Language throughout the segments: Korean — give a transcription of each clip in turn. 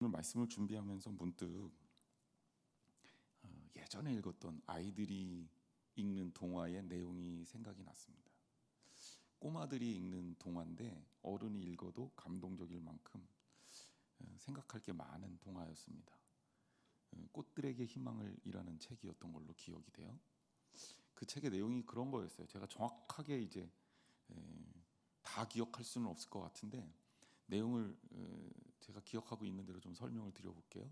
오늘 말씀을 준비하면서 문득 예전에 읽었던 아이들이 읽는 동화의 내용이 생각이 났습니다. 꼬마들이 읽는 동화인데 어른이 읽어도 감동적일 만큼 생각할 게 많은 동화였습니다. 꽃들에게 희망을이라는 책이었던 걸로 기억이 돼요. 그 책의 내용이 그런 거였어요. 제가 정확하게 이제 다 기억할 수는 없을 것 같은데 내용을 제가 기억하고 있는 대로 좀 설명을 드려볼게요.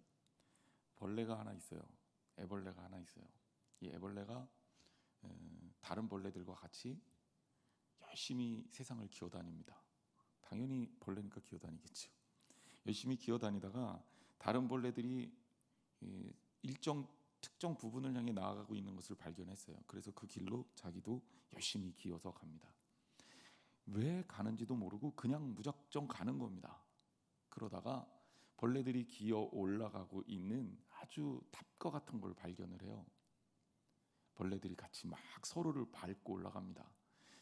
벌레가 하나 있어요. 애벌레가 하나 있어요. 이 애벌레가 다른 벌레들과 같이 열심히 세상을 기어다닙니다. 당연히 벌레니까 기어다니겠죠. 열심히 기어다니다가 다른 벌레들이 일정 특정 부분을 향해 나아가고 있는 것을 발견했어요. 그래서 그 길로 자기도 열심히 기어서 갑니다. 왜 가는지도 모르고 그냥 무작정 가는 겁니다. 그러다가 벌레들이 기어 올라가고 있는 아주 탑과 같은 걸 발견을 해요. 벌레들이 같이 막 서로를 밟고 올라갑니다.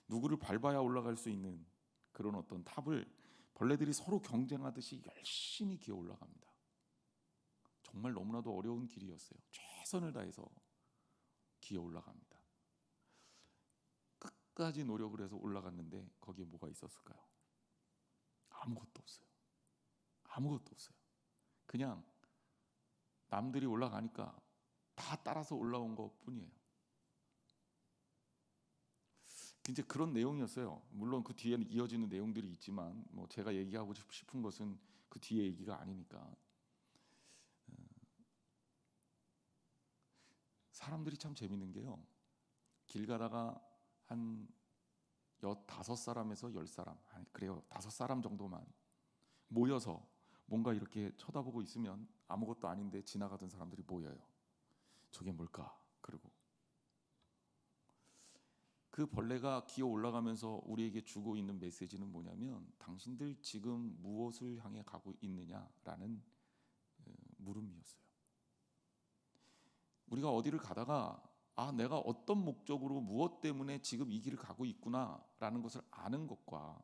누구를 밟아야 올라갈 수 있는 그런 어떤 탑을 벌레들이 서로 경쟁하듯이 열심히 기어 올라갑니다. 정말 너무나도 어려운 길이었어요. 최선을 다해서 기어 올라갑니다. 끝까지 노력을 해서 올라갔는데 거기에 뭐가 있었을까요? 아무것도 없어요. 아무것도 없어요. 그냥 남들이 올라가니까 다 따라서 올라온 것 뿐이에요. 이제 그런 내용이었어요. 물론 그 뒤에는 이어지는 내용들이 있지만 뭐 제가 얘기하고 싶은 것은 그 뒤에 얘기가 아니니까. 사람들이 참 재밌는 게요. 길 가다가 한 5사람에서 10사람, 아니 그래요. 5사람 정도만 모여서 뭔가 이렇게 쳐다보고 있으면 아무것도 아닌데 지나가던 사람들이 모여요. 저게 뭘까? 그리고 그 벌레가 기어 올라가면서 우리에게 주고 있는 메시지는 뭐냐면 당신들 지금 무엇을 향해 가고 있느냐라는 물음이었어요. 우리가 어디를 가다가 내가 어떤 목적으로 무엇 때문에 지금 이 길을 가고 있구나라는 것을 아는 것과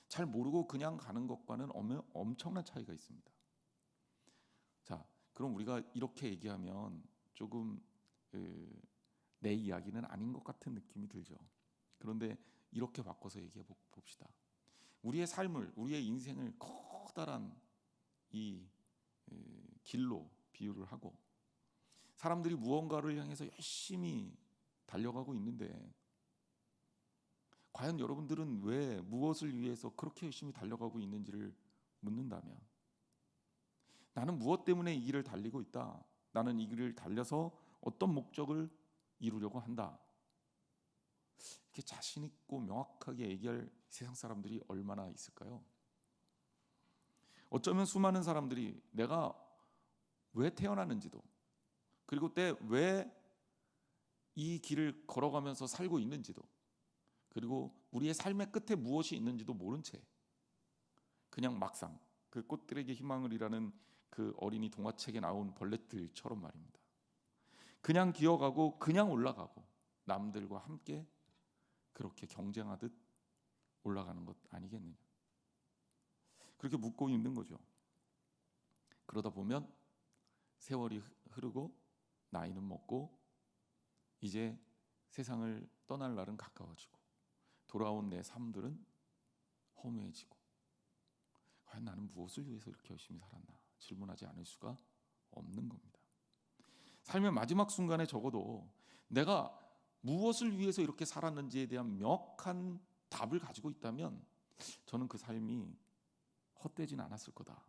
잘 모르고 그냥 가는 것과는 엄청난 차이가 있습니다. 자, 그럼 우리가 이렇게 얘기하면 조금 내 이야기는 아닌 것 같은 느낌이 들죠. 그런데 이렇게 바꿔서 얘기해 봅시다. 우리의 삶을, 우리의 인생을 커다란 이 길로 비유를 하고 사람들이 무언가를 향해서 열심히 달려가고 있는데 과연 여러분들은 왜 무엇을 위해서 그렇게 열심히 달려가고 있는지를 묻는다면 나는 무엇 때문에 이 길을 달리고 있다. 나는 이 길을 달려서 어떤 목적을 이루려고 한다. 이렇게 자신 있고 명확하게 얘기할 세상 사람들이 얼마나 있을까요? 어쩌면 수많은 사람들이 내가 왜 태어났는지도 그리고 때 왜 이 길을 걸어가면서 살고 있는지도 그리고 우리의 삶의 끝에 무엇이 있는지도 모른 채 그냥 막상 그 꽃들에게 희망을이라는 그 어린이 동화책에 나온 벌레들처럼 말입니다. 그냥 기어가고 그냥 올라가고 남들과 함께 그렇게 경쟁하듯 올라가는 것 아니겠느냐. 그렇게 묻고 있는 거죠. 그러다 보면 세월이 흐르고 나이는 먹고 이제 세상을 떠날 날은 가까워지고 돌아온 내 삶들은 허무해지고 과연 나는 무엇을 위해서 이렇게 열심히 살았나 질문하지 않을 수가 없는 겁니다. 삶의 마지막 순간에 적어도 내가 무엇을 위해서 이렇게 살았는지에 대한 명확한 답을 가지고 있다면 저는 그 삶이 헛되진 않았을 거다.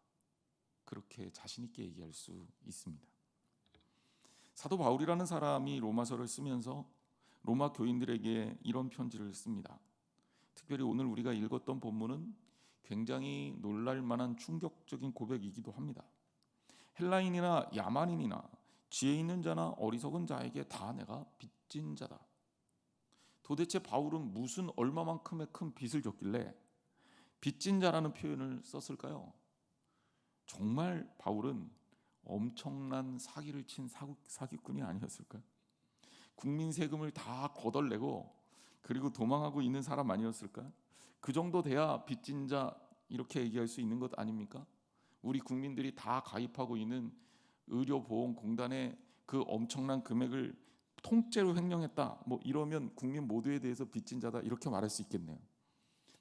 그렇게 자신 있게 얘기할 수 있습니다. 사도 바울이라는 사람이 로마서를 쓰면서 로마 교인들에게 이런 편지를 씁니다. 특별히 오늘 우리가 읽었던 본문은 굉장히 놀랄 만한 충격적인 고백이기도 합니다. 헬라인이나 야만인이나 지혜 있는 자나 어리석은 자에게 다 내가 빚진 자다. 도대체 바울은 무슨 얼마만큼의 큰 빚을 졌길래 빚진 자라는 표현을 썼을까요? 정말 바울은 엄청난 사기를 친 사기꾼이 아니었을까요? 국민 세금을 다 거덜내고 그리고 도망하고 있는 사람 아니었을까요? 그 정도 돼야 빚진 자 이렇게 얘기할 수 있는 것 아닙니까? 우리 국민들이 다 가입하고 있는 의료보험공단의 그 엄청난 금액을 통째로 횡령했다, 뭐 이러면 국민 모두에 대해서 빚진 자다 이렇게 말할 수 있겠네요.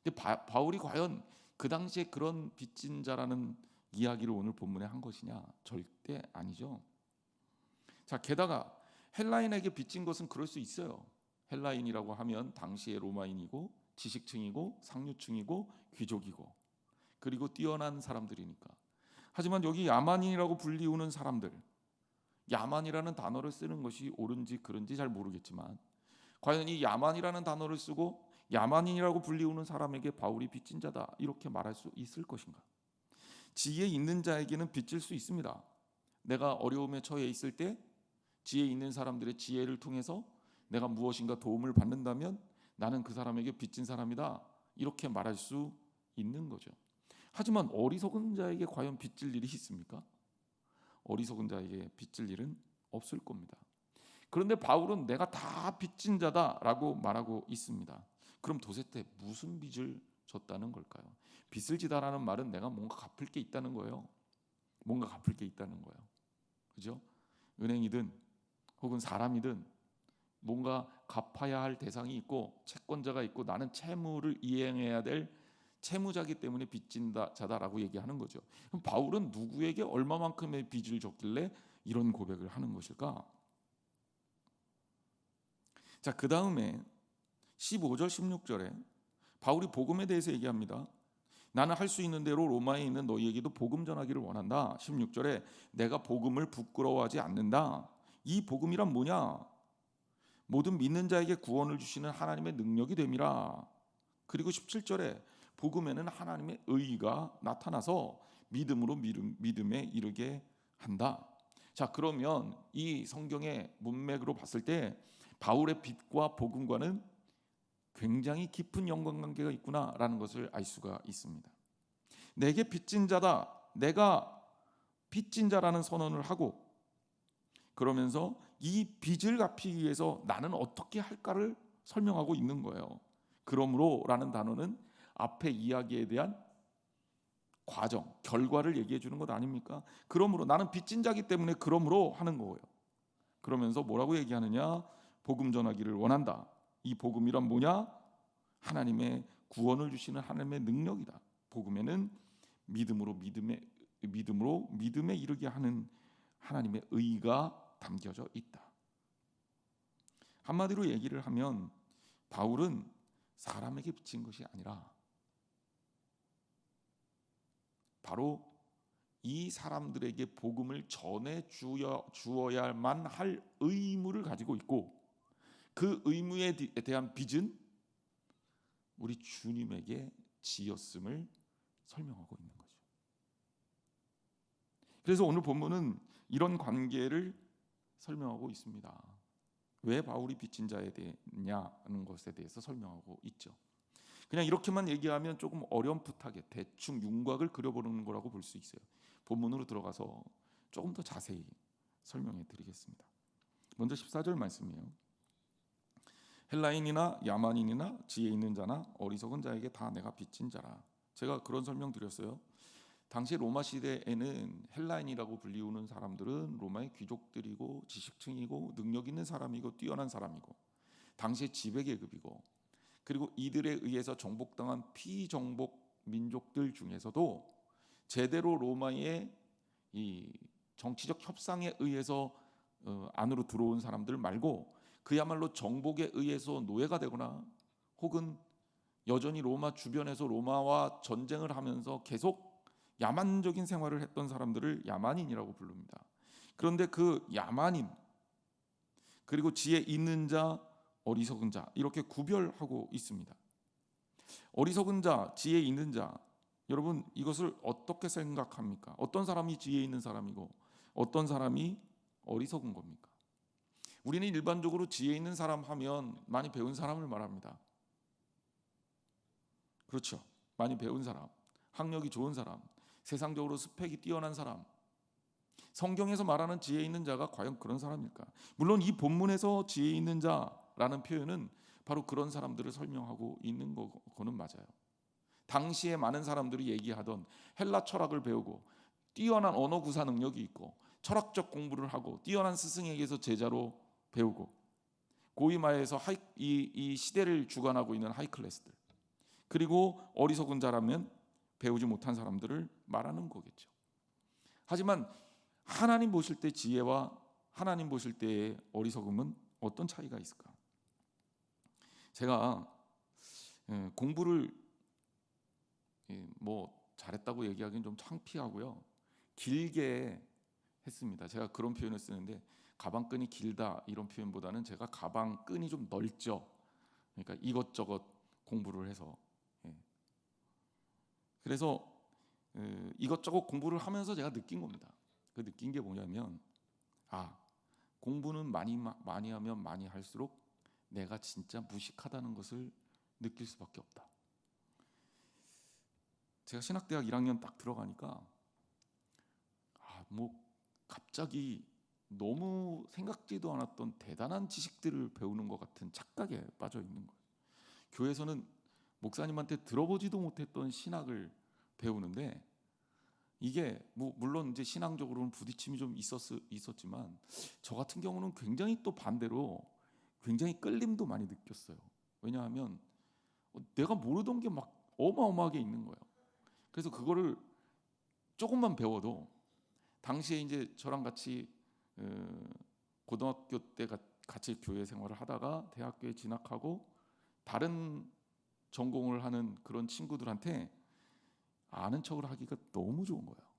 근데 바울이 과연 그 당시에 그런 빚진 자라는 이야기를 오늘 본문에 한 것이냐? 절대 아니죠. 자, 게다가 헬라인에게 빚진 것은 그럴 수 있어요. 헬라인이라고 하면 당시의 로마인이고 지식층이고 상류층이고 귀족이고 그리고 뛰어난 사람들이니까. 하지만 여기 야만인이라고 불리우는 사람들, 야만이라는 단어를 쓰는 것이 옳은지 그른지 잘 모르겠지만 과연 이 야만이라는 단어를 쓰고 야만인이라고 불리우는 사람에게 바울이 빚진 자다 이렇게 말할 수 있을 것인가? 지혜 있는 자에게는 빚질 수 있습니다. 내가 어려움에 처해 있을 때 지혜 있는 사람들의 지혜를 통해서 내가 무엇인가 도움을 받는다면 나는 그 사람에게 빚진 사람이다 이렇게 말할 수 있는 거죠. 하지만 어리석은 자에게 과연 빚질 일이 있습니까? 어리석은 자에게 빚질 일은 없을 겁니다. 그런데 바울은 내가 다 빚진 자다라고 말하고 있습니다. 그럼 도대체 무슨 빚을 졌다는 걸까요? 빚을 지다라는 말은 내가 뭔가 갚을 게 있다는 거예요. 뭔가 갚을 게 있다는 거예요. 그죠? 은행이든 혹은 사람이든 뭔가 갚아야 할 대상이 있고 채권자가 있고 나는 채무를 이행해야 될 채무자기 때문에 빚진 자다라고 얘기하는 거죠. 그럼 바울은 누구에게 얼마만큼의 빚을 졌길래 이런 고백을 하는 것일까? 자, 그 다음에 15절 16절에 바울이 복음에 대해서 얘기합니다. 나는 할 수 있는 대로 로마에 있는 너희에게도 복음 전하기를 원한다. 16절에 내가 복음을 부끄러워하지 않는다. 이 복음이란 뭐냐? 모든 믿는 자에게 구원을 주시는 하나님의 능력이 됨이라. 그리고 17절에 복음에는 하나님의 의가 나타나서 믿음으로 믿음에 이르게 한다. 자, 그러면 이 성경의 문맥으로 봤을 때 바울의 빚과 복음과는 굉장히 깊은 연관관계가 있구나라는 것을 알 수가 있습니다. 내게 빚진 자다, 내가 빚진 자라는 선언을 하고 그러면서 이 빚을 갚기 위해서 나는 어떻게 할까를 설명하고 있는 거예요. 그러므로라는 단어는 앞에 이야기에 대한 과정, 결과를 얘기해 주는 것 아닙니까? 그러므로 나는 빚진 자기 때문에 그러므로 하는 거예요. 그러면서 뭐라고 얘기하느냐? 복음 전하기를 원한다. 이 복음이란 뭐냐? 하나님의 구원을 주시는 하나님의 능력이다. 복음에는 믿음으로 믿음에 이르게 하는 하나님의 의가 담겨져 있다. 한마디로 얘기를 하면 바울은 사람에게 빚진 것이 아니라 바로 이 사람들에게 복음을 전해 주어야만 할 의무를 가지고 있고 그 의무에 대한 빚은 우리 주님에게 지었음을 설명하고 있는 거죠. 그래서 오늘 본문은 이런 관계를 설명하고 있습니다. 왜 바울이 빚진 자에 대냐는 것에 대해서 설명하고 있죠. 그냥 이렇게만 얘기하면 조금 어렴풋하게 대충 윤곽을 그려보는 거라고 볼 수 있어요. 본문으로 들어가서 조금 더 자세히 설명해 드리겠습니다. 먼저 14절 말씀이에요. 헬라인이나 야만인이나 지혜 있는 자나 어리석은 자에게 다 내가 빚진 자라. 제가 그런 설명 드렸어요. 당시 로마 시대에는 헬라인이라고 불리우는 사람들은 로마의 귀족들이고 지식층이고 능력 있는 사람이고 뛰어난 사람이고 당시의 지배계급이고 그리고 이들에 의해서 정복당한 피정복 민족들 중에서도 제대로 로마의 이 정치적 협상에 의해서 안으로 들어온 사람들 말고 그야말로 정복에 의해서 노예가 되거나 혹은 여전히 로마 주변에서 로마와 전쟁을 하면서 계속 야만적인 생활을 했던 사람들을 야만인이라고 부릅니다. 그런데 그 야만인 그리고 지혜 있는 자, 어리석은 자 이렇게 구별하고 있습니다. 어리석은 자, 지혜 있는 자, 여러분 이것을 어떻게 생각합니까? 어떤 사람이 지혜 있는 사람이고 어떤 사람이 어리석은 겁니까? 우리는 일반적으로 지혜 있는 사람 하면 많이 배운 사람을 말합니다. 그렇죠. 많이 배운 사람, 학력이 좋은 사람, 세상적으로 스펙이 뛰어난 사람. 성경에서 말하는 지혜 있는 자가 과연 그런 사람일까? 물론 이 본문에서 지혜 있는 자라는 표현은 바로 그런 사람들을 설명하고 있는 거는 맞아요. 당시에 많은 사람들이 얘기하던 헬라 철학을 배우고 뛰어난 언어 구사 능력이 있고 철학적 공부를 하고 뛰어난 스승에게서 제자로 배우고 고위 말해서 이 시대를 주관하고 있는 하이클래스들, 그리고 어리석은 자라면 배우지 못한 사람들을 말하는 거겠죠. 하지만 하나님 보실 때 지혜와 하나님 보실 때의 어리석음은 어떤 차이가 있을까? 제가 공부를 뭐 잘했다고 얘기하기는 좀 창피하고요. 길게 했습니다. 제가 그런 표현을 쓰는데 가방끈이 길다 이런 표현보다는 제가 가방끈이 좀 넓죠. 그러니까 이것저것 공부를 해서 그래서 이것저것 공부를 하면서 제가 느낀 겁니다. 그 느낀 게 뭐냐면 공부는 많이 하면 많이 할수록 내가 진짜 무식하다는 것을 느낄 수밖에 없다. 제가 신학대학 1학년 딱 들어가니까 뭐 갑자기 너무 생각지도 않았던 대단한 지식들을 배우는 것 같은 착각에 빠져 있는 거예요. 교회에서는 목사님한테 들어보지도 못했던 신학을 배우는데 이게 뭐 물론 이제 신앙적으로는 부딪힘이 좀 있었지만 저 같은 경우는 굉장히 또 반대로 굉장히 끌림도 많이 느꼈어요. 왜냐하면 내가 모르던 게 막 어마어마하게 있는 거예요. 그래서 그거를 조금만 배워도 당시에 이제 저랑 같이 고등학교 때 같이 교회 생활을 하다가 대학교에 진학하고 다른 전공을 하는 그런 친구들한테 아는 척을 하기가 너무 좋은 거예요.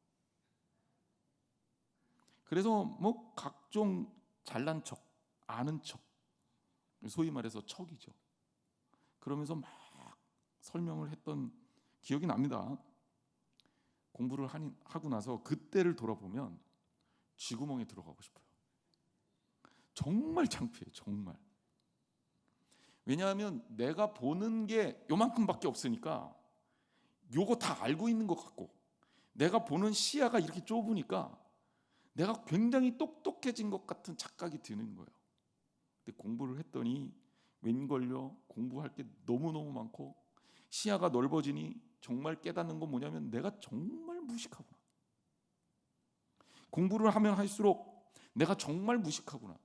그래서 뭐 각종 잘난 척, 아는 척, 소위 말해서 척이죠. 그러면서 막 설명을 했던 기억이 납니다. 공부를 하고 나서 그때를 돌아보면 쥐구멍에 들어가고 싶어요. 정말 창피해요. 정말. 왜냐하면 내가 보는 게 요만큼밖에 없으니까 요거 다 알고 있는 것 같고 내가 보는 시야가 이렇게 좁으니까 내가 굉장히 똑똑해진 것 같은 착각이 드는 거예요. 근데 공부를 했더니 웬걸요? 공부할 게 너무너무 많고 시야가 넓어지니 정말 깨닫는 건 뭐냐면 내가 정말 무식하구나. 공부를 하면 할수록 내가 정말 무식하구나.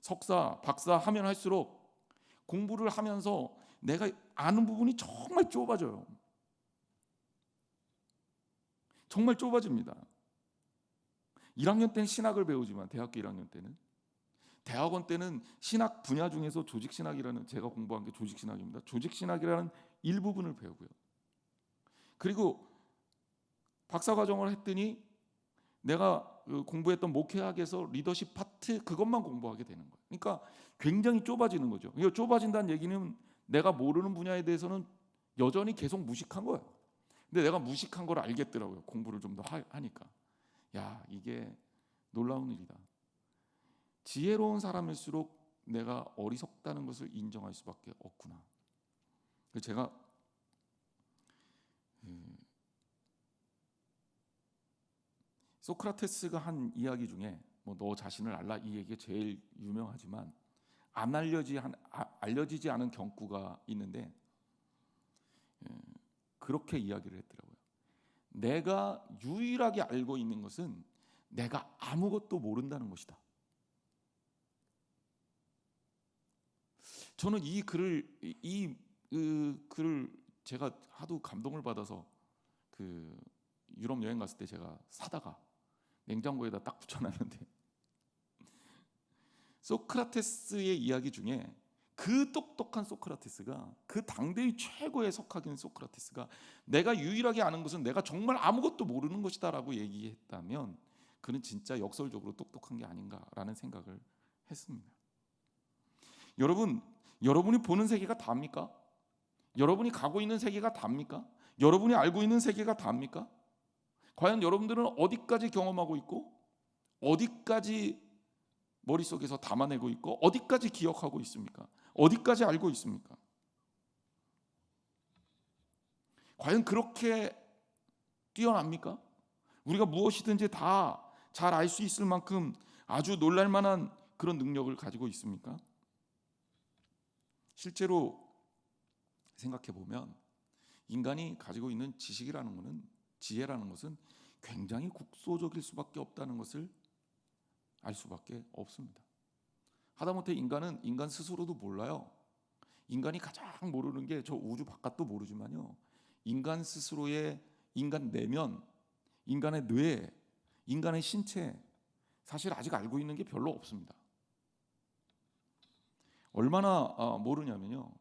석사, 박사 하면 할수록 공부를 하면서 내가 아는 부분이 정말 좁아져요. 정말 좁아집니다. 1학년 때는 신학을 배우지만 대학교 1학년 때는 대학원 때는 신학 분야 중에서 조직신학이라는, 제가 공부한 게 조직신학입니다. 조직신학이라는 일부분을 배우고요. 그리고 박사과정을 했더니 내가 공부했던 목회학에서 리더십 파트 그것만 공부하게 되는 거예요. 그러니까 굉장히 좁아지는 거죠. 이거 좁아진다는 얘기는 내가 모르는 분야에 대해서는 여전히 계속 무식한 거예요. 근데 내가 무식한 걸 알겠더라고요. 공부를 좀 더 하니까. 야, 이게 놀라운 일이다. 지혜로운 사람일수록 내가 어리석다는 것을 인정할 수밖에 없구나. 제가 소크라테스가 한 이야기 중에 뭐 너 자신을 알라 이 얘기가 제일 유명하지만 안 알려지지 않은 경구가 있는데 그렇게 이야기를 했더라고요. 내가 유일하게 알고 있는 것은 내가 아무것도 모른다는 것이다. 저는 이 글을 제가 하도 감동을 받아서 그 유럽 여행 갔을 때 제가 사다가 냉장고에다 딱 붙여놨는데 소크라테스의 이야기 중에 그 똑똑한 소크라테스가, 그 당대의 최고의 석학인 소크라테스가 내가 유일하게 아는 것은 내가 정말 아무것도 모르는 것이다라고 얘기했다면 그는 진짜 역설적으로 똑똑한 게 아닌가라는 생각을 했습니다. 여러분, 여러분이 보는 세계가 답니까? 여러분이 가고 있는 세계가 답니까? 여러분이 알고 있는 세계가 답니까? 과연 여러분들은 어디까지 경험하고 있고 어디까지 머릿속에서 담아내고 있고 어디까지 기억하고 있습니까? 어디까지 알고 있습니까? 과연 그렇게 뛰어납니까? 우리가 무엇이든지 다 잘 알 수 있을 만큼 아주 놀랄 만한 그런 능력을 가지고 있습니까? 실제로 생각해 보면 인간이 가지고 있는 지식이라는 것은, 지혜라는 것은 굉장히 국소적일 수밖에 없다는 것을 알 수밖에 없습니다. 하다못해 인간은 인간 스스로도 몰라요. 인간이 가장 모르는 게 저 우주 바깥도 모르지만요, 인간 스스로의 인간 내면, 인간의 뇌, 인간의 신체, 사실 아직 알고 있는 게 별로 없습니다. 얼마나 모르냐면요,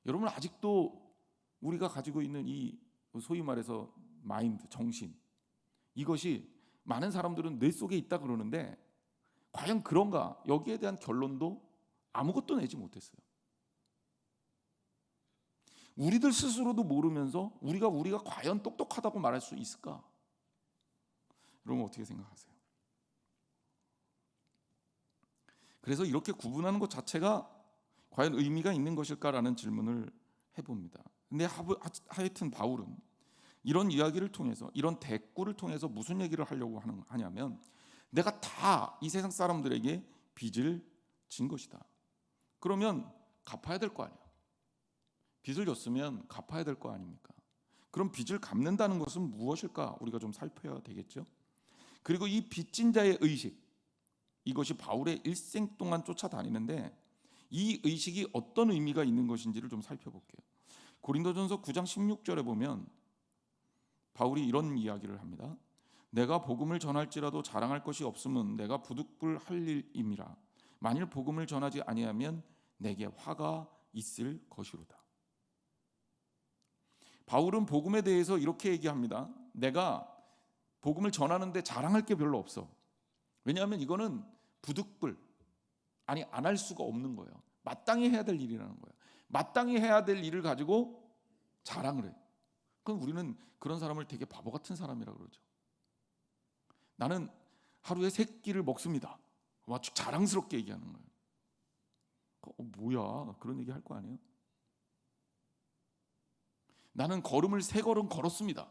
여러분 아직도 우리가 가지고 있는 이 소위 말해서 마인드, 정신, 이것이 많은 사람들은 뇌 속에 있다 그러는데 과연 그런가? 여기에 대한 결론도 아무것도 내지 못했어요. 우리들 스스로도 모르면서 우리가 과연 똑똑하다고 말할 수 있을까? 여러분 어떻게 생각하세요? 그래서 이렇게 구분하는 것 자체가 과연 의미가 있는 것일까라는 질문을 해봅니다. 근데 하여튼 바울은 이런 이야기를 통해서, 이런 대꾸를 통해서 무슨 얘기를 하려고 하냐면, 내가 다 이 세상 사람들에게 빚을 진 것이다. 그러면 갚아야 될 거 아니야. 빚을 졌으면 갚아야 될 거 아닙니까? 그럼 빚을 갚는다는 것은 무엇일까? 우리가 좀 살펴야 되겠죠. 그리고 이 빚진 자의 의식, 이것이 바울의 일생 동안 쫓아다니는데 이 의식이 어떤 의미가 있는 것인지를 좀 살펴볼게요. 고린도전서 9장 16절에 보면 바울이 이런 이야기를 합니다. 내가 복음을 전할지라도 자랑할 것이 없으면 내가 부득불할 일임이라. 만일 복음을 전하지 아니하면 내게 화가 있을 것이로다. 바울은 복음에 대해서 이렇게 얘기합니다. 내가 복음을 전하는데 자랑할 게 별로 없어. 왜냐하면 이거는 부득불, 아니 안 할 수가 없는 거예요. 마땅히 해야 될 일이라는 거예요. 마땅히 해야 될 일을 가지고 자랑을 해. 그럼 우리는 그런 사람을 되게 바보 같은 사람이라고 그러죠. 나는 하루에 3끼를 먹습니다. 아주 자랑스럽게 얘기하는 거예요. 뭐야, 그런 얘기 할 거 아니에요? 나는 걸음을 3걸음 걸었습니다.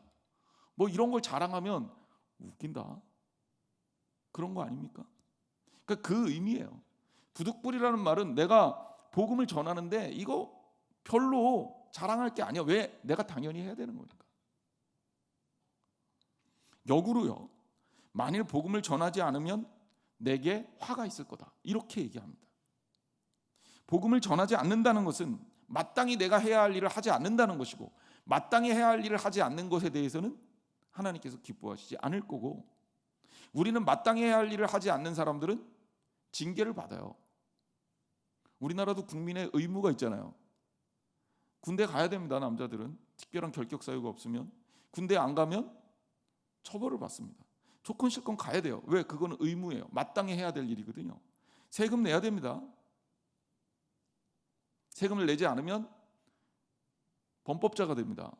뭐 이런 걸 자랑하면 웃긴다. 그런 거 아닙니까? 그러니까 그 의미예요. 부득불이라는 말은 내가 복음을 전하는데 이거 별로 자랑할 게 아니야. 왜? 내가 당연히 해야 되는 거니까. 역으로요, 만일 복음을 전하지 않으면 내게 화가 있을 거다. 이렇게 얘기합니다. 복음을 전하지 않는다는 것은 마땅히 내가 해야 할 일을 하지 않는다는 것이고, 마땅히 해야 할 일을 하지 않는 것에 대해서는 하나님께서 기뻐하시지 않을 거고, 우리는 마땅히 해야 할 일을 하지 않는 사람들은 징계를 받아요. 우리나라도 국민의 의무가 있잖아요. 군대 가야 됩니다. 남자들은 특별한 결격 사유가 없으면 군대 안 가면 처벌을 받습니다. 조건 실건 가야 돼요. 왜? 그거는 의무예요. 마땅히 해야 될 일이거든요. 세금 내야 됩니다. 세금을 내지 않으면 범법자가 됩니다.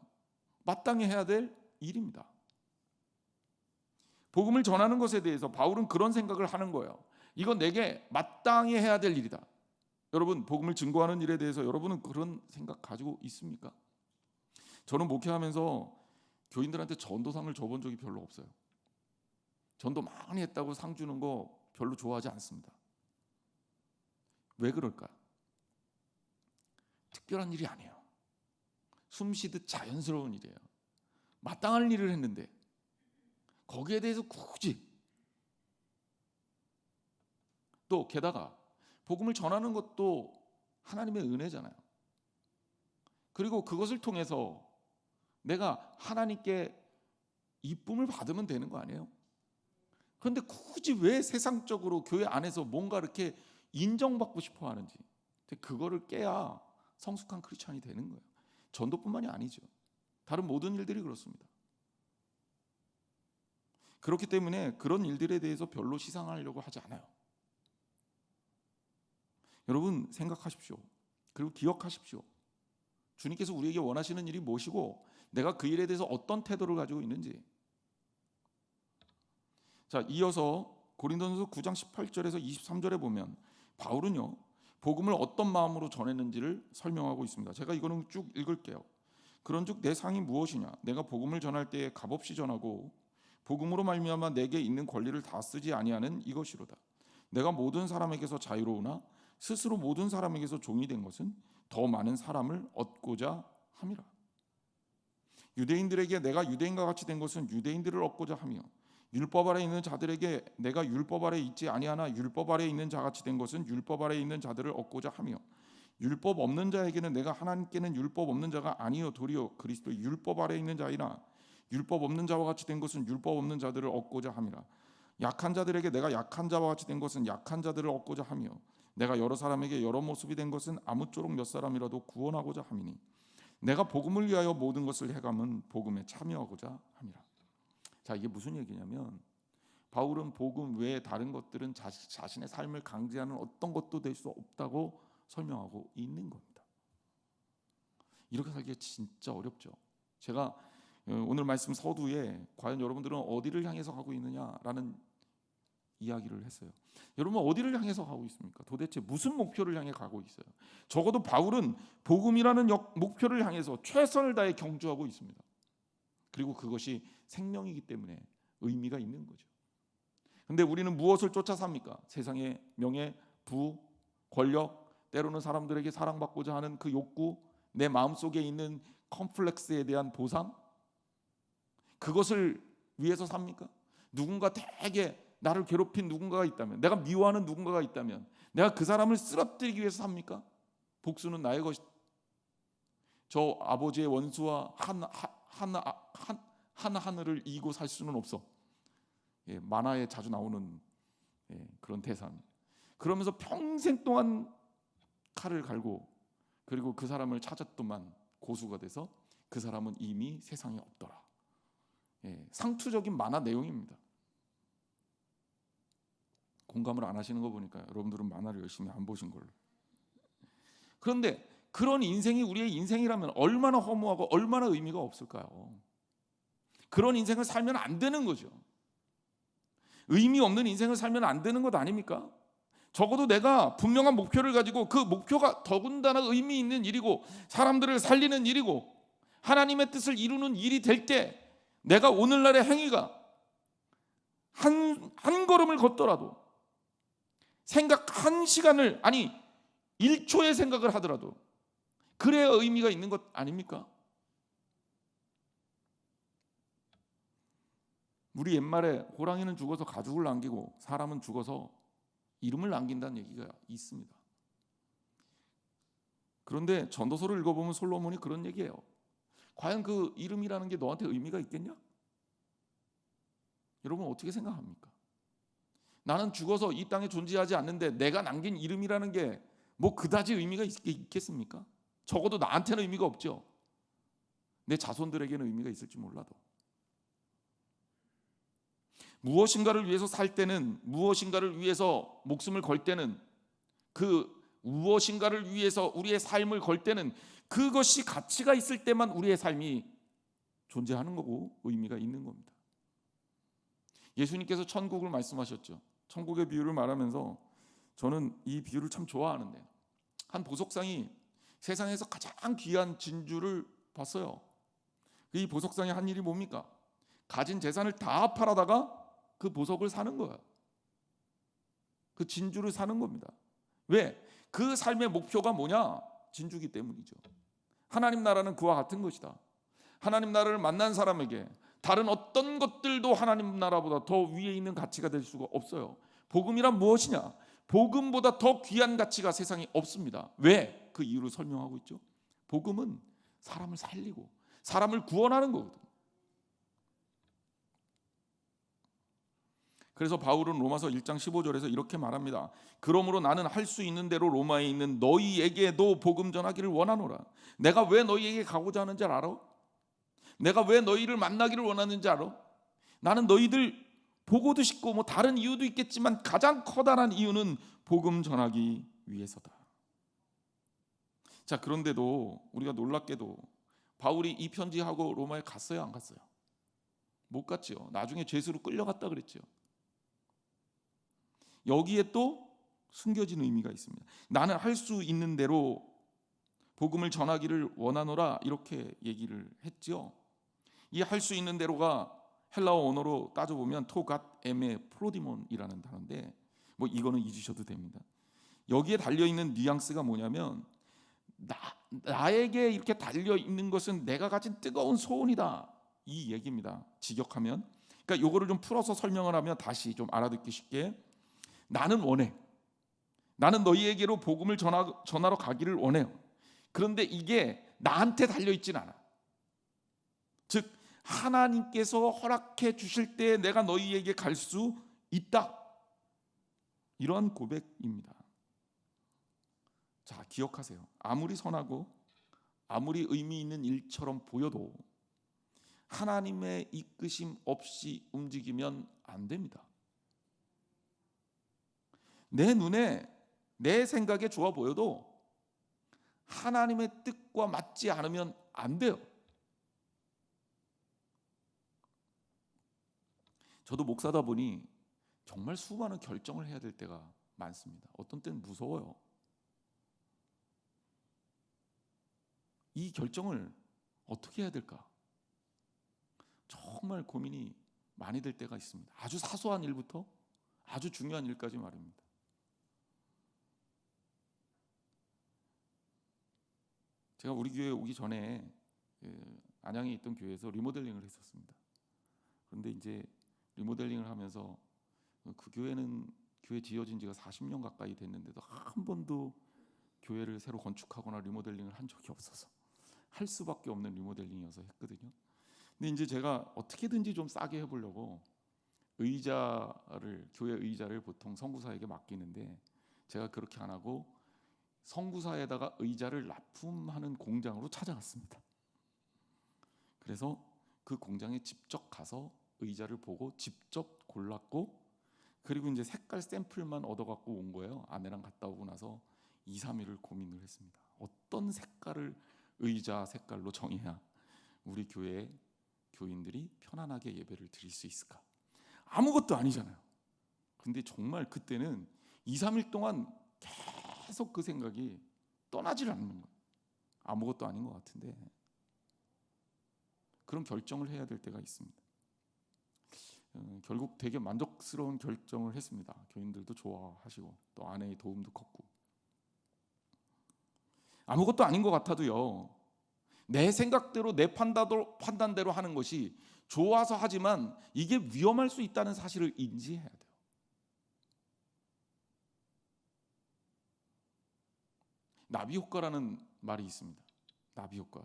마땅히 해야 될 일입니다. 복음을 전하는 것에 대해서 바울은 그런 생각을 하는 거예요. 이건 내게 마땅히 해야 될 일이다. 여러분, 복음을 증거하는 일에 대해서 여러분은 그런 생각 가지고 있습니까? 저는 목회하면서 교인들한테 전도상을 줘본 적이 별로 없어요. 전도 많이 했다고 상 주는 거 별로 좋아하지 않습니다. 왜 그럴까? 특별한 일이 아니에요. 숨쉬듯 자연스러운 일이에요. 마땅한 일을 했는데 거기에 대해서 굳이, 또 게다가 복음을 전하는 것도 하나님의 은혜잖아요. 그리고 그것을 통해서 내가 하나님께 이쁨을 받으면 되는 거 아니에요? 그런데 굳이 왜 세상적으로 교회 안에서 뭔가 이렇게 인정받고 싶어 하는지, 그거를 깨야 성숙한 크리스찬이 되는 거예요. 전도뿐만이 아니죠. 다른 모든 일들이 그렇습니다. 그렇기 때문에 그런 일들에 대해서 별로 시상하려고 하지 않아요. 여러분 생각하십시오. 그리고 기억하십시오. 주님께서 우리에게 원하시는 일이 무엇이고 내가 그 일에 대해서 어떤 태도를 가지고 있는지. 자, 이어서 고린도전서 9장 18절에서 23절에 보면 바울은요, 복음을 어떤 마음으로 전했는지를 설명하고 있습니다. 제가 이거는 쭉 읽을게요. 그런즉 내 상이 무엇이냐? 내가 복음을 전할 때에 값없이 전하고 복음으로 말미암아 내게 있는 권리를 다 쓰지 아니하는 이것이로다. 내가 모든 사람에게서 자유로우나 스스로 모든 사람에게서 종이 된 것은 더 많은 사람을 얻고자 함이라. 유대인들에게 내가 유대인과 같이 된 것은 유대인들을 얻고자 하며 율법 아래 있는 자들에게 내가 율법 아래 있지 아니하나 율법 아래 있는 자같이 된 것은 율법 아래 있는 자들을 얻고자 하며 율법 없는 자에게는 내가 하나님께는 율법 없는 자가 아니요 도리어 그리스도 율법 아래 있는 자이나 율법 없는 자와 같이 된 것은 율법 없는 자들을 얻고자 함이라. 약한 자들에게 내가 약한 자와 같이 된 것은 약한 자들을 얻고자 하며 내가 여러 사람에게 여러 모습이 된 것은 아무쪼록 몇 사람이라도 구원하고자 함이니 내가 복음을 위하여 모든 것을 해감은 복음에 참여하고자 함이라. 자, 이게 무슨 얘기냐면 바울은 복음 외에 다른 것들은 자신의 삶을 강제하는 어떤 것도 될 수 없다고 설명하고 있는 겁니다. 이렇게 살기가 진짜 어렵죠. 제가 오늘 말씀 서두에 과연 여러분들은 어디를 향해서 가고 있느냐라는 이야기를 했어요. 여러분 어디를 향해서 가고 있습니까? 도대체 무슨 목표를 향해 가고 있어요? 적어도 바울은 복음이라는 목표를 향해서 최선을 다해 경주하고 있습니다. 그리고 그것이 생명이기 때문에 의미가 있는 거죠. 근데 우리는 무엇을 쫓아 삽니까? 세상의 명예, 부, 권력, 때로는 사람들에게 사랑받고자 하는 그 욕구, 내 마음속에 있는 컴플렉스에 대한 보상, 그것을 위해서 삽니까? 누군가 되게 나를 괴롭힌 누군가가 있다면, 내가 미워하는 누군가가 있다면 내가 그 사람을 쓰러뜨리기 위해서 삽니까? 복수는 나의 것이다. 저 아버지의 원수와 한 하늘을 이고 살 수는 없어. 만화에 자주 나오는 그런 대사입니다. 그러면서 평생 동안 칼을 갈고 그리고 그 사람을 찾았더만 고수가 돼서 그 사람은 이미 세상에 없더라. 상투적인 만화 내용입니다. 공감을 안 하시는 거 보니까 여러분들은 만화를 열심히 안 보신 걸로. 그런데 그런 인생이 우리의 인생이라면 얼마나 허무하고 얼마나 의미가 없을까요? 그런 인생을 살면 안 되는 거죠. 의미 없는 인생을 살면 안 되는 것 아닙니까? 적어도 내가 분명한 목표를 가지고 그 목표가 더군다나 의미 있는 일이고 사람들을 살리는 일이고 하나님의 뜻을 이루는 일이 될 때 내가 오늘날의 행위가 한 걸음을 걷더라도 생각 한 시간을 아니 1초의 생각을 하더라도 그래야 의미가 있는 것 아닙니까? 우리 옛말에 호랑이는 죽어서 가죽을 남기고 사람은 죽어서 이름을 남긴다는 얘기가 있습니다. 그런데 전도서를 읽어보면 솔로몬이 그런 얘기해요. 과연 그 이름이라는 게 너한테 의미가 있겠냐? 여러분 어떻게 생각합니까? 나는 죽어서 이 땅에 존재하지 않는데 내가 남긴 이름이라는 게 뭐 그다지 의미가 있겠습니까? 적어도 나한테는 의미가 없죠. 내 자손들에게는 의미가 있을지 몰라도. 무엇인가를 위해서 살 때는, 무엇인가를 위해서 목숨을 걸 때는, 그 무엇인가를 위해서 우리의 삶을 걸 때는 그것이 가치가 있을 때만 우리의 삶이 존재하는 거고 의미가 있는 겁니다. 예수님께서 천국을 말씀하셨죠. 천국의 비유를 말하면서 저는 이 비유를 참 좋아하는데, 한 보석상이 세상에서 가장 귀한 진주를 봤어요. 이 보석상이 한 일이 뭡니까? 가진 재산을 다 팔아다가 그 보석을 사는 거예요. 그 진주를 사는 겁니다. 왜? 그 삶의 목표가 뭐냐? 진주기 때문이죠. 하나님 나라는 그와 같은 것이다. 하나님 나라를 만난 사람에게 다른 어떤 것들도 하나님 나라보다 더 위에 있는 가치가 될 수가 없어요. 복음이란 무엇이냐? 복음보다 더 귀한 가치가 세상에 없습니다. 왜? 그 이유를 설명하고 있죠. 복음은 사람을 살리고 사람을 구원하는 거거든요. 그래서 바울은 로마서 1장 15절에서 이렇게 말합니다. 그러므로 나는 할 수 있는 대로 로마에 있는 너희에게도 복음 전하기를 원하노라. 내가 왜 너희에게 가고자 하는지 알아? 내가 왜 너희를 만나기를 원하는지 알아? 나는 너희들 보고도 싶고 뭐 다른 이유도 있겠지만 가장 커다란 이유는 복음 전하기 위해서다. 자, 그런데도 우리가 놀랍게도 바울이 이 편지하고 로마에 갔어요, 안 갔어요? 못 갔죠. 나중에 죄수로 끌려갔다 그랬죠. 여기에 또 숨겨진 의미가 있습니다. 나는 할 수 있는 대로 복음을 전하기를 원하노라 이렇게 얘기를 했죠. 이 할 수 있는 대로가 헬라어 언어로 따져보면 토갓 에메 프로디몬이라는 단어인데 뭐 이거는 잊으셔도 됩니다. 여기에 달려있는 뉘앙스가 뭐냐면 나에게 이렇게 달려 있는 것은 내가 가진 뜨거운 소원이다, 이 얘기입니다. 직역하면. 그러니까 요거를 좀 풀어서 설명을 하면 다시 좀 알아듣기 쉽게, 나는 원해. 나는 너희에게로 복음을 전하러 가기를 원해요. 그런데 이게 나한테 달려 있진 않아. 즉 하나님께서 허락해 주실 때 내가 너희에게 갈 수 있다, 이러한 고백입니다. 자, 기억하세요. 아무리 선하고 아무리 의미 있는 일처럼 보여도 하나님의 이끄심 없이 움직이면 안 됩니다. 내 눈에 내 생각에 좋아 보여도 하나님의 뜻과 맞지 않으면 안 돼요. 저도 목사다 보니 정말 수많은 결정을 해야 될 때가 많습니다. 어떤 때는 무서워요. 이 결정을 어떻게 해야 될까? 정말 고민이 많이 될 때가 있습니다. 아주 사소한 일부터 아주 중요한 일까지 말입니다. 제가 우리 교회 오기 전에 안양에 있던 교회에서 리모델링을 했었습니다. 그런데 이제 리모델링을 하면서 그 교회는 교회 지어진 지가 40년 가까이 됐는데도 한 번도 교회를 새로 건축하거나 리모델링을 한 적이 없어서 할 수밖에 없는 리모델링이어서 했거든요. 근데 이제 제가 어떻게든지 좀 싸게 해보려고 교회 의자를 보통 선구사에게 맡기는데 제가 그렇게 안 하고 선구사에다가 의자를 납품하는 공장으로 찾아갔습니다. 그래서 그 공장에 직접 가서 의자를 보고 직접 골랐고, 그리고 이제 색깔 샘플만 얻어갖고 온 거예요. 아내랑 갔다 오고 나서 2, 3일을 고민을 했습니다. 어떤 색깔을 의자 색깔로 정해야 우리 교회 교인들이 편안하게 예배를 드릴 수 있을까? 아무것도 아니잖아요. 근데 정말 그때는 2, 3일 동안 계속 그 생각이 떠나질 않는 거예요. 아무것도 아닌 것 같은데 그런 결정을 해야 될 때가 있습니다. 결국 되게 만족스러운 결정을 했습니다. 교인들도 좋아하시고 또 아내의 도움도 컸고. 아무것도 아닌 것 같아도요, 내 생각대로 내 판단대로 하는 것이 좋아서 하지만 이게 위험할 수 있다는 사실을 인지해야 돼요. 나비 효과라는 말이 있습니다. 나비 효과.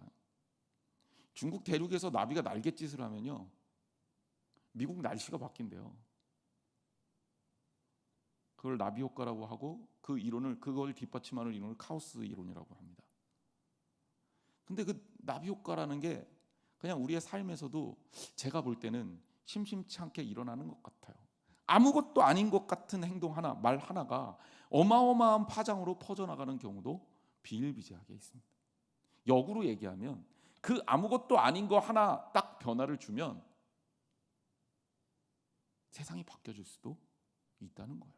중국 대륙에서 나비가 날갯짓을 하면요, 미국 날씨가 바뀐대요. 그걸 나비 효과라고 하고 그걸 뒷받침하는 이론을 카오스 이론이라고 합니다. 근데 그 나비 효과라는 게 그냥 우리의 삶에서도 제가 볼 때는 심심치 않게 일어나는 것 같아요. 아무것도 아닌 것 같은 행동 하나, 말 하나가 어마어마한 파장으로 퍼져나가는 경우도 비일비재하게 있습니다. 역으로 얘기하면 그 아무것도 아닌 거 하나 딱 변화를 주면 세상이 바뀌어질 수도 있다는 거예요.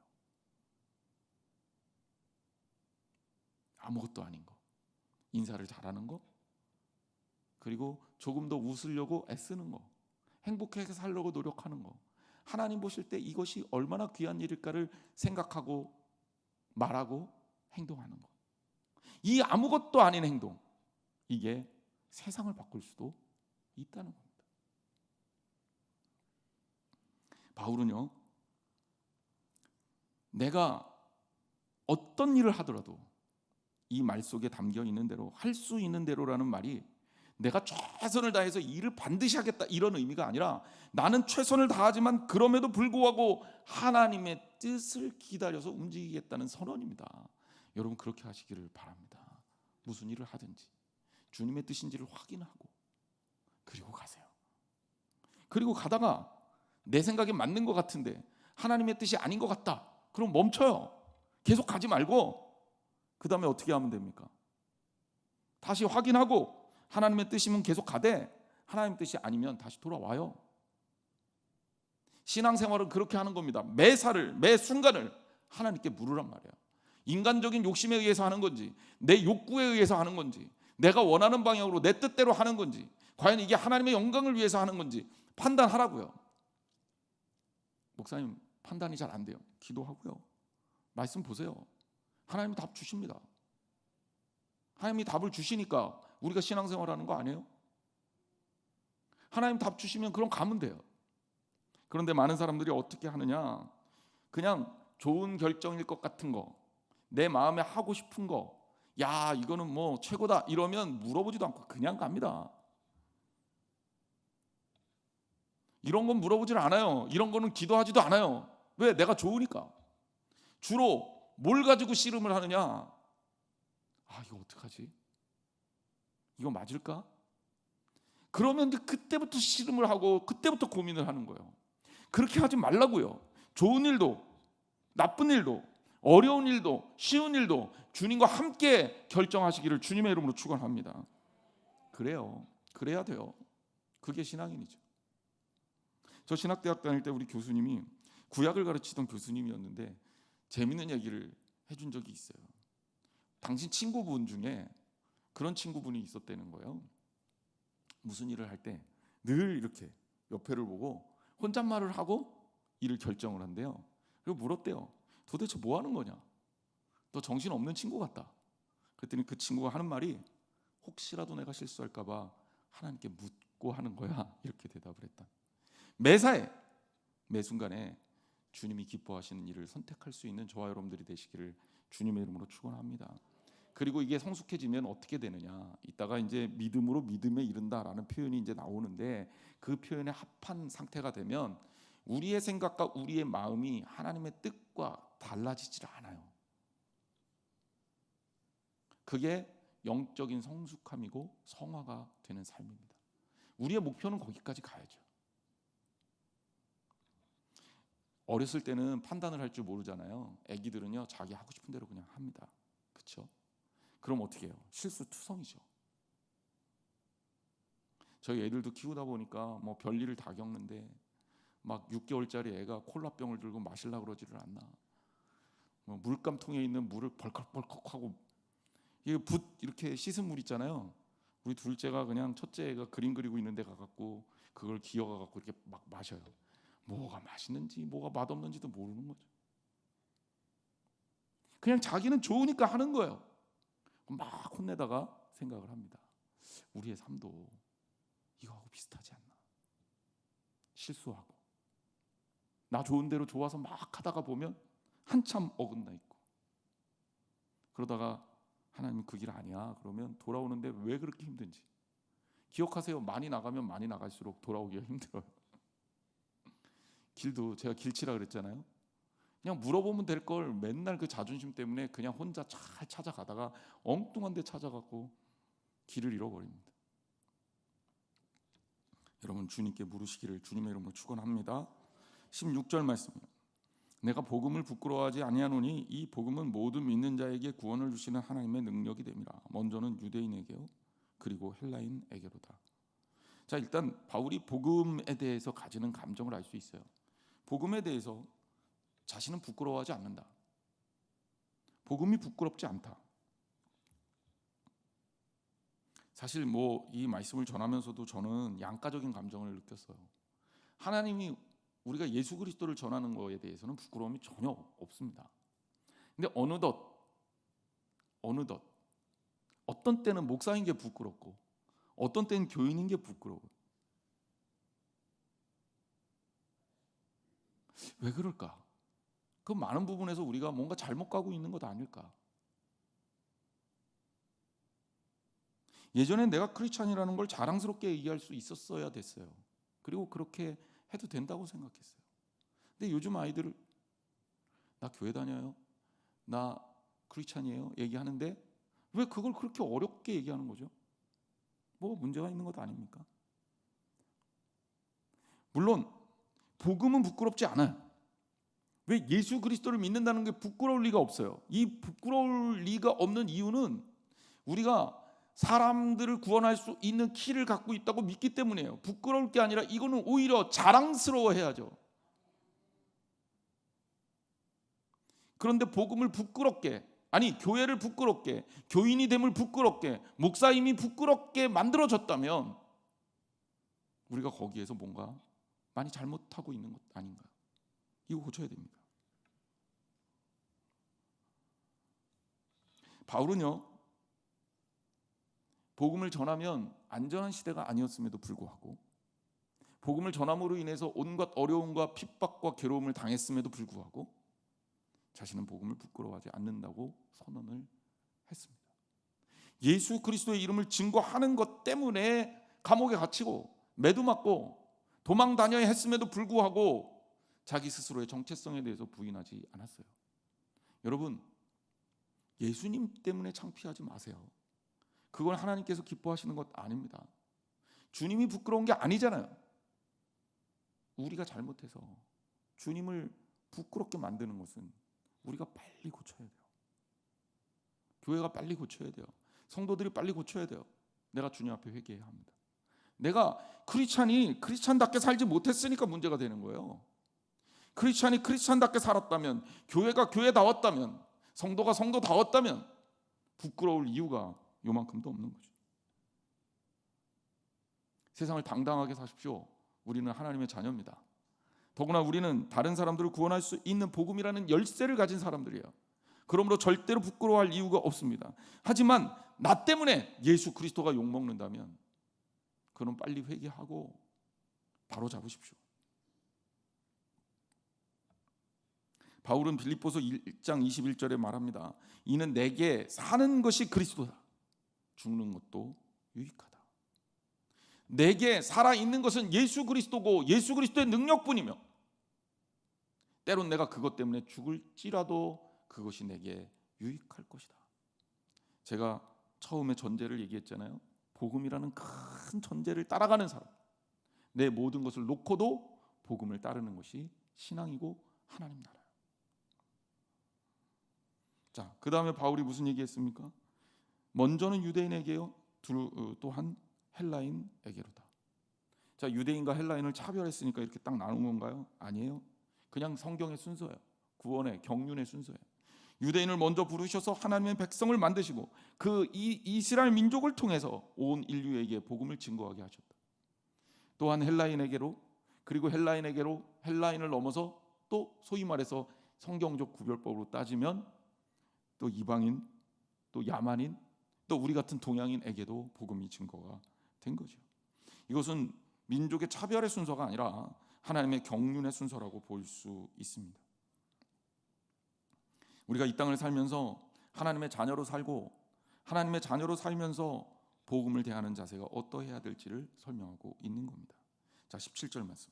아무것도 아닌 거, 인사를 잘하는 거, 그리고 조금 더 웃으려고 애쓰는 거, 행복하게 살려고 노력하는 거, 하나님 보실 때 이것이 얼마나 귀한 일일까를 생각하고 말하고 행동하는 거, 이 아무것도 아닌 행동, 이게 세상을 바꿀 수도 있다는 겁니다. 바울은요, 내가 어떤 일을 하더라도 이 말 속에 담겨 있는 대로, 할 수 있는 대로라는 말이 내가 최선을 다해서 일을 반드시 하겠다 이런 의미가 아니라 나는 최선을 다하지만 그럼에도 불구하고 하나님의 뜻을 기다려서 움직이겠다는 선언입니다. 여러분 그렇게 하시기를 바랍니다. 무슨 일을 하든지 주님의 뜻인지를 확인하고 그리고 가세요. 그리고 가다가 내 생각에 맞는 것 같은데 하나님의 뜻이 아닌 것 같다, 그럼 멈춰요. 계속 가지 말고 그 다음에 어떻게 하면 됩니까? 다시 확인하고 하나님의 뜻이면 계속 가되 하나님의 뜻이 아니면 다시 돌아와요. 신앙생활은 그렇게 하는 겁니다. 매 순간을 하나님께 물으란 말이에요. 인간적인 욕심에 의해서 하는 건지, 내 욕구에 의해서 하는 건지, 내가 원하는 방향으로 내 뜻대로 하는 건지, 과연 이게 하나님의 영광을 위해서 하는 건지 판단하라고요. 목사님 판단이 잘 안 돼요. 기도하고요. 말씀 보세요. 하나님 답 주십니다. 하나님이 답을 주시니까 우리가 신앙생활하는 거 아니에요? 하나님 답 주시면 그럼 가면 돼요. 그런데 많은 사람들이 어떻게 하느냐, 그냥 좋은 결정일 것 같은 거, 내 마음에 하고 싶은 거, 야 이거는 뭐 최고다 이러면 물어보지도 않고 그냥 갑니다. 이런 건 물어보질 않아요. 이런 거는 기도하지도 않아요. 왜? 내가 좋으니까. 주로 뭘 가지고 씨름을 하느냐, 아 이거 어떡하지? 이거 맞을까? 그러면 그때부터 씨름을 하고 그때부터 고민을 하는 거예요. 그렇게 하지 말라고요. 좋은 일도 나쁜 일도 어려운 일도 쉬운 일도 주님과 함께 결정하시기를 주님의 이름으로 축원합니다. 그래요. 그래야 돼요. 그게 신앙인이죠. 저 신학대학 다닐 때 우리 교수님이 구약을 가르치던 교수님이었는데 재밌는 얘기를 해준 적이 있어요. 당신 친구분 중에 그런 친구분이 있었다는 거예요. 무슨 일을 할 때 늘 이렇게 옆에를 보고 혼잣말을 하고 일을 결정을 한대요. 그리고 물었대요. 도대체 뭐 하는 거냐? 너 정신 없는 친구 같다. 그랬더니 그 친구가 하는 말이 혹시라도 내가 실수할까 봐 하나님께 묻고 하는 거야. 이렇게 대답을 했다. 매사에 매 순간에 주님이 기뻐하시는 일을 선택할 수 있는 저와 여러분들이 되시기를 주님의 이름으로 축원합니다. 그리고 이게 성숙해지면 어떻게 되느냐? 이따가 이제 믿음으로 믿음에 이른다라는 표현이 이제 나오는데 그 표현에 합한 상태가 되면 우리의 생각과 우리의 마음이 하나님의 뜻과 달라지질 않아요. 그게 영적인 성숙함이고 성화가 되는 삶입니다. 우리의 목표는 거기까지 가야죠. 어렸을 때는 판단을 할 줄 모르잖아요. 아기들은요 자기 하고 싶은 대로 그냥 합니다. 그렇죠? 그럼 어떻게 해요? 실수투성이죠. 저희 애들도 키우다 보니까 뭐 별일을 다 겪는데 막 6개월짜리 애가 콜라병을 들고 마시려고 그러지를 않나. 뭐 물감통에 있는 물을 벌컥벌컥하고 이게 붓 이렇게 씻은 물 있잖아요. 우리 둘째가 그냥 첫째 애가 그림 그리고 있는 데 가갖고 그걸 기어가갖고 이렇게 막 마셔요. 뭐가 맛있는지 뭐가 맛없는지도 모르는 거죠. 그냥 자기는 좋으니까 하는 거예요. 막 혼내다가 생각을 합니다. 우리의 삶도 이거하고 비슷하지 않나. 실수하고 나 좋은 대로 좋아서 막 하다가 보면 한참 어긋나 있고 그러다가 하나님은 그 길 아니야 그러면 돌아오는데 왜 그렇게 힘든지 기억하세요. 많이 나가면 많이 나갈수록 돌아오기가 힘들어요. 길도 제가 길치라 그랬잖아요. 그냥 물어보면 될 걸 맨날 그 자존심 때문에 그냥 혼자 잘 찾아가다가 엉뚱한 데 찾아가고 길을 잃어버립니다. 여러분 주님께 물으시기를 주님의 이름으로 축원합니다. 16절 말씀이요. 내가 복음을 부끄러워하지 아니하노니 이 복음은 모든 믿는 자에게 구원을 주시는 하나님의 능력이 됨이라. 먼저는 유대인에게요 그리고 헬라인에게로다. 자, 일단 바울이 복음에 대해서 가지는 감정을 알 수 있어요. 복음에 대해서 자신은 부끄러워하지 않는다. 복음이 부끄럽지 않다. 사실 뭐 이 말씀을 전하면서도 저는 양가적인 감정을 느꼈어요. 하나님이 우리가 예수 그리스도를 전하는 거에 대해서는 부끄러움이 전혀 없습니다. 근데 어느덧 어떤 때는 목사인 게 부끄럽고 어떤 때는 교인인 게 부끄러워요. 왜 그럴까? 그 많은 부분에서 우리가 뭔가 잘못 가고 있는 것 아닐까? 예전엔 내가 크리스찬이라는 걸 자랑스럽게 얘기할 수 있었어야 됐어요. 그리고 그렇게 해도 된다고 생각했어요. 근데 요즘 아이들을 나 교회 다녀요, 나 크리스찬이에요 얘기하는데 왜 그걸 그렇게 어렵게 얘기하는 거죠? 뭐 문제가 있는 것도 아닙니까? 물론 복음은 부끄럽지 않아요. 왜? 예수 그리스도를 믿는다는 게 부끄러울 리가 없어요. 이 부끄러울 리가 없는 이유는 우리가 사람들을 구원할 수 있는 키를 갖고 있다고 믿기 때문이에요. 부끄러울 게 아니라 이거는 오히려 자랑스러워해야죠. 그런데 복음을 부끄럽게, 아니 교회를 부끄럽게, 교인이 됨을 부끄럽게, 목사임이 부끄럽게 만들어졌다면 우리가 거기에서 뭔가 많이 잘못하고 있는 것 아닌가요? 이거 고쳐야 됩니다. 바울은요 복음을 전하면 안전한 시대가 아니었음에도 불구하고, 복음을 전함으로 인해서 온갖 어려움과 핍박과 괴로움을 당했음에도 불구하고 자신은 복음을 부끄러워하지 않는다고 선언을 했습니다. 예수 그리스도의 이름을 증거하는 것 때문에 감옥에 갇히고 매도맞고 도망 다녀야 했음에도 불구하고 자기 스스로의 정체성에 대해서 부인하지 않았어요. 여러분, 예수님 때문에 창피하지 마세요. 그걸 하나님께서 기뻐하시는 것 아닙니다. 주님이 부끄러운 게 아니잖아요. 우리가 잘못해서 주님을 부끄럽게 만드는 것은 우리가 빨리 고쳐야 돼요. 교회가 빨리 고쳐야 돼요. 성도들이 빨리 고쳐야 돼요. 내가 주님 앞에 회개해야 합니다. 내가 크리스찬이 크리스찬답게 살지 못했으니까 문제가 되는 거예요. 크리스찬이 크리스찬답게 살았다면, 교회가 교회다웠다면, 성도가 성도다웠다면 부끄러울 이유가 요만큼도 없는 거죠. 세상을 당당하게 사십시오. 우리는 하나님의 자녀입니다. 더구나 우리는 다른 사람들을 구원할 수 있는 복음이라는 열쇠를 가진 사람들이에요. 그러므로 절대로 부끄러워할 이유가 없습니다. 하지만 나 때문에 예수 그리스도가 욕먹는다면 그럼 빨리 회개하고 바로 잡으십시오. 바울은 빌립보서 1장 21절에 말합니다. 이는 내게 사는 것이 그리스도다. 죽는 것도 유익하다. 내게 살아있는 것은 예수 그리스도고 예수 그리스도의 능력뿐이며, 때론 내가 그것 때문에 죽을지라도 그것이 내게 유익할 것이다. 제가 처음에 전제를 얘기했잖아요. 복음이라는 큰 전제를 따라가는 사람, 내 모든 것을 놓고도 복음을 따르는 것이 신앙이고 하나님 나라예요. 자, 그 다음에 바울이 무슨 얘기했습니까? 먼저는 유대인에게요, 또한 헬라인에게로다. 자, 유대인과 헬라인을 차별했으니까 이렇게 딱 나눈 건가요? 아니에요. 그냥 성경의 순서예요. 구원의 경륜의 순서예요. 유대인을 먼저 부르셔서 하나님의 백성을 만드시고 그 이스라엘 민족을 통해서 온 인류에게 복음을 증거하게 하셨다. 또한 헬라인에게로, 그리고 헬라인에게로, 헬라인을 넘어서 또 소위 말해서 성경적 구별법으로 따지면 또 이방인, 또 야만인, 또 우리 같은 동양인에게도 복음이 증거가 된 거죠. 이것은 민족의 차별의 순서가 아니라 하나님의 경륜의 순서라고 볼 수 있습니다. 우리가 이 땅을 살면서 하나님의 자녀로 살고 하나님의 자녀로 살면서 복음을 대하는 자세가 어떠해야 될지를 설명하고 있는 겁니다. 자, 17절 말씀.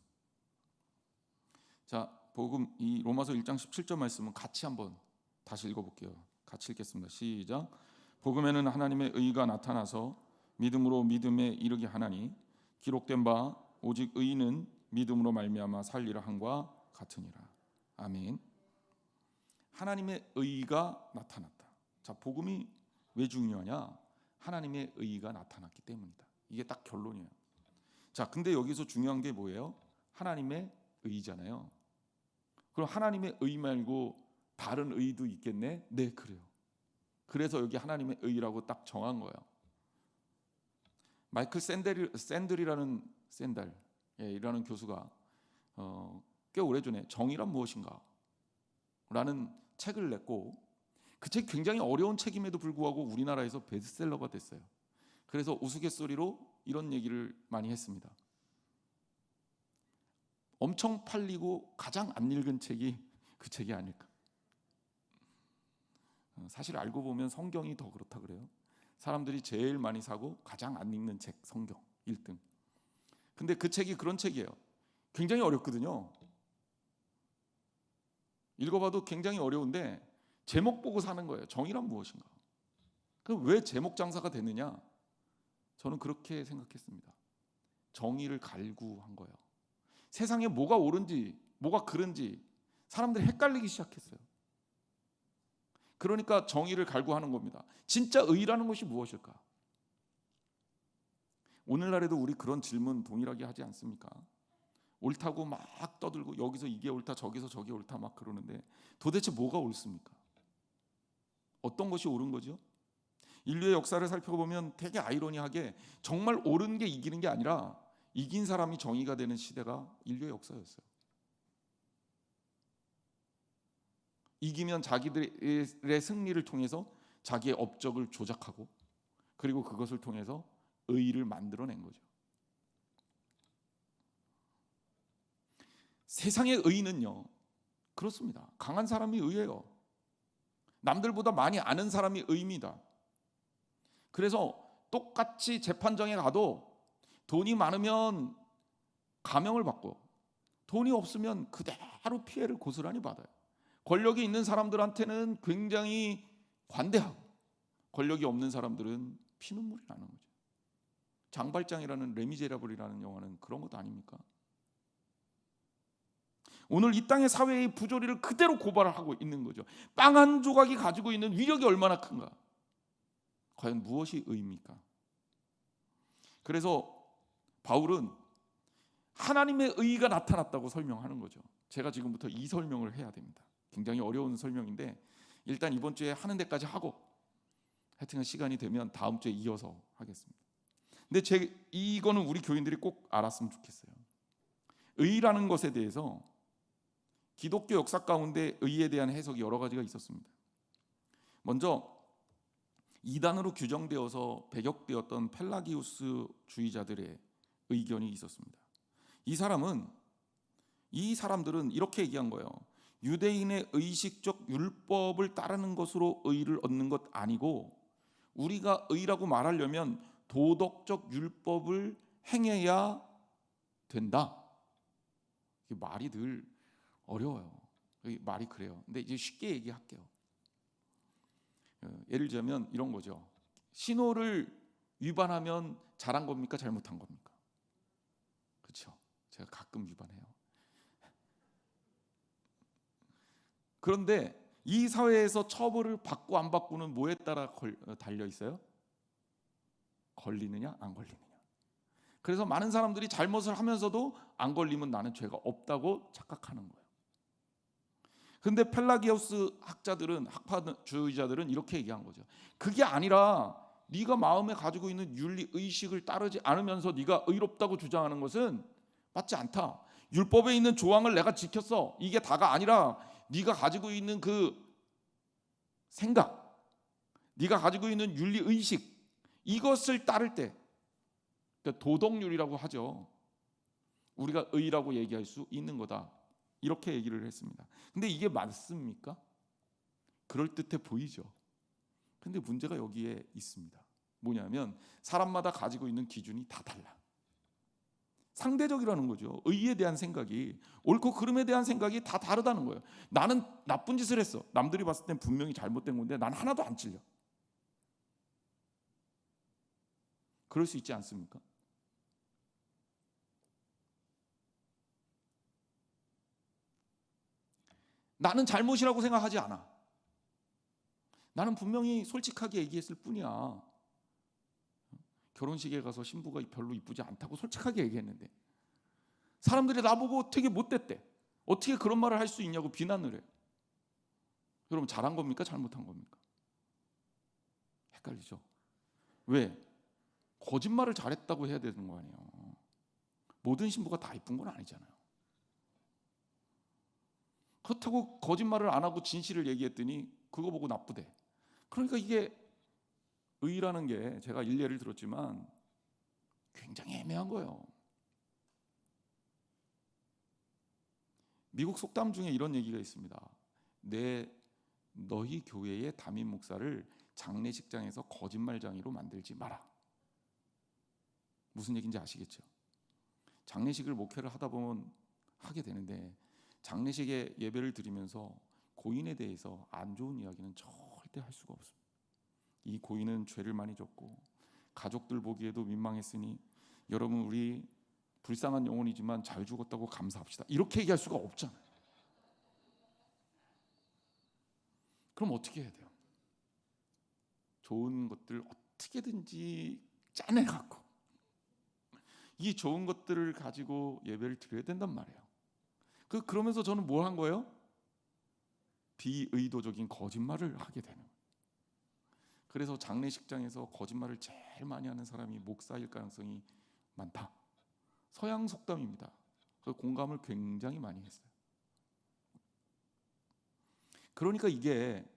자, 복음 이 로마서 1장 17절 말씀은 같이 한번 다시 읽어볼게요. 같이 읽겠습니다. 시작. 복음에는 하나님의 의가 나타나서 믿음으로 믿음에 이르게 하나니 기록된 바 오직 의인은 믿음으로 말미암아 살리라 함과 같으니라. 아멘. 하나님의 의가 나타났다. 자, 복음이 왜 중요하냐? 하나님의 의가 나타났기 때문이다. 이게 딱 결론이에요. 자, 근데 여기서 중요한 게 뭐예요? 하나님의 의잖아요. 그럼 하나님의 의 말고 다른 의도 있겠네? 네, 그래요. 그래서 여기 하나님의 의라고 딱 정한 거예요. 마이클 샌들이라는 교수가 꽤 오래전에 정의란 무엇인가 라는 책을 냈고, 그 책 굉장히 어려운 책임에도 불구하고 우리나라에서 베스트셀러가 됐어요. 그래서 우스갯소리로 이런 얘기를 많이 했습니다. 엄청 팔리고 가장 안 읽은 책이 그 책이 아닐까. 사실 알고 보면 성경이 더 그렇다 그래요. 사람들이 제일 많이 사고 가장 안 읽는 책, 성경 1등. 근데 그 책이 그런 책이에요. 굉장히 어렵거든요. 읽어봐도 굉장히 어려운데 제목 보고 사는 거예요. 정의란 무엇인가. 그럼 왜 제목 장사가 되느냐? 저는 그렇게 생각했습니다. 정의를 갈구한 거예요. 세상에 뭐가 옳은지 뭐가 그른지 사람들이 헷갈리기 시작했어요. 그러니까 정의를 갈구하는 겁니다. 진짜 의라는 것이 무엇일까? 오늘날에도 우리 그런 질문 동일하게 하지 않습니까? 옳다고 막 떠들고 여기서 이게 옳다 저기서 저게 옳다 막 그러는데 도대체 뭐가 옳습니까? 어떤 것이 옳은 거죠? 인류의 역사를 살펴보면 되게 아이러니하게 정말 옳은 게 이기는 게 아니라 이긴 사람이 정의가 되는 시대가 인류의 역사였어요. 이기면 자기들의 승리를 통해서 자기의 업적을 조작하고 그리고 그것을 통해서 의의를 만들어낸 거죠. 세상의 의의는요, 그렇습니다. 강한 사람이 의예요. 남들보다 많이 아는 사람이 의입니다. 그래서 똑같이 재판정에 가도 돈이 많으면 감형을 받고 돈이 없으면 그대로 피해를 고스란히 받아요. 권력이 있는 사람들한테는 굉장히 관대하고 권력이 없는 사람들은 피눈물이 나는 거죠. 장발장이라는 레미제라블이라는 영화는 그런 것도 아닙니까? 오늘 이 땅의 사회의 부조리를 그대로 고발하고 있는 거죠. 빵 한 조각이 가지고 있는 위력이 얼마나 큰가? 과연 무엇이 의입니까? 그래서 바울은 하나님의 의의가 나타났다고 설명하는 거죠. 제가 지금부터 이 설명을 해야 됩니다. 굉장히 어려운 설명인데 일단 이번 주에 하는 데까지 하고 하여튼 시간이 되면 다음 주에 이어서 하겠습니다. 근데 이거는 우리 교인들이 꼭 알았으면 좋겠어요. 의의라는 것에 대해서 기독교 역사 가운데 의의에 대한 해석이 여러 가지가 있었습니다. 먼저 이단으로 규정되어서 배격되었던 펠라기우스 주의자들의 의견이 있었습니다. 이 사람들은 이렇게 얘기한 거예요. 유대인의 의식적 율법을 따르는 것으로 의의를 얻는 것 아니고 우리가 의의라고 말하려면 도덕적 율법을 행해야 된다. 이게 말이 늘 어려워요. 말이 그래요. 근데 이제 쉽게 얘기할게요. 예를 들자면 이런 거죠. 신호를 위반하면 잘한 겁니까? 잘못한 겁니까? 그렇죠. 제가 가끔 위반해요. 그런데 이 사회에서 처벌을 받고 안 받고는 뭐에 따라 달려 있어요? 걸리느냐 안 걸리느냐. 그래서 많은 사람들이 잘못을 하면서도 안 걸리면 나는 죄가 없다고 착각하는 거예요. 근데 펠라기우스 학파주의자들은 이렇게 얘기한 거죠. 그게 아니라 네가 마음에 가지고 있는 윤리 의식을 따르지 않으면서 네가 의롭다고 주장하는 것은 맞지 않다. 율법에 있는 조항을 내가 지켰어. 이게 다가 아니라 네가 가지고 있는 그 생각, 네가 가지고 있는 윤리 의식 이것을 따를 때 그러니까 도덕률이라고 하죠. 우리가 의라고 얘기할 수 있는 거다. 이렇게 얘기를 했습니다. 근데 이게 맞습니까? 그럴듯해 보이죠. 근데 문제가 여기에 있습니다. 뭐냐면 사람마다 가지고 있는 기준이 다 달라. 상대적이라는 거죠. 의에 대한 생각이, 옳고 그름에 대한 생각이 다 다르다는 거예요. 나는 나쁜 짓을 했어. 남들이 봤을 땐 분명히 잘못된 건데 난 하나도 안 찔려. 그럴 수 있지 않습니까? 나는 잘못이라고 생각하지 않아. 나는 분명히 솔직하게 얘기했을 뿐이야. 결혼식에 가서 신부가 별로 이쁘지 않다고 솔직하게 얘기했는데 사람들이 나보고 되게 못됐대. 어떻게 그런 말을 할 수 있냐고 비난을 해요. 여러분 잘한 겁니까? 잘못한 겁니까? 헷갈리죠? 왜? 거짓말을 잘했다고 해야 되는 거 아니에요. 모든 신부가 다 이쁜 건 아니잖아요. 그렇다고 거짓말을 안 하고 진실을 얘기했더니 그거 보고 나쁘대. 그러니까 이게 의라는 게 제가 일례를 들었지만 굉장히 애매한 거예요. 미국 속담 중에 이런 얘기가 있습니다. 너희 교회의 담임 목사를 장례식장에서 거짓말장이로 만들지 마라. 무슨 얘기인지 아시겠죠? 장례식을 목회를 하다 보면 하게 되는데 장례식에 예배를 드리면서 고인에 대해서 안 좋은 이야기는 절대 할 수가 없습니다. 이 고인은 죄를 많이 졌고 가족들 보기에도 민망했으니 여러분 우리 불쌍한 영혼이지만 잘 죽었다고 감사합시다. 이렇게 얘기할 수가 없잖아요. 그럼 어떻게 해야 돼요? 좋은 것들 어떻게든지 짜내갖고 이 좋은 것들을 가지고 예배를 드려야 된단 말이에요. 그러면서 저는 뭘 한 거예요? 비의도적인 거짓말을 하게 되는 거예요. 그래서 장례식장에서 거짓말을 제일 많이 하는 사람이 목사일 가능성이 많다. 서양 속담입니다. 그 공감을 굉장히 많이 했어요. 그러니까 이게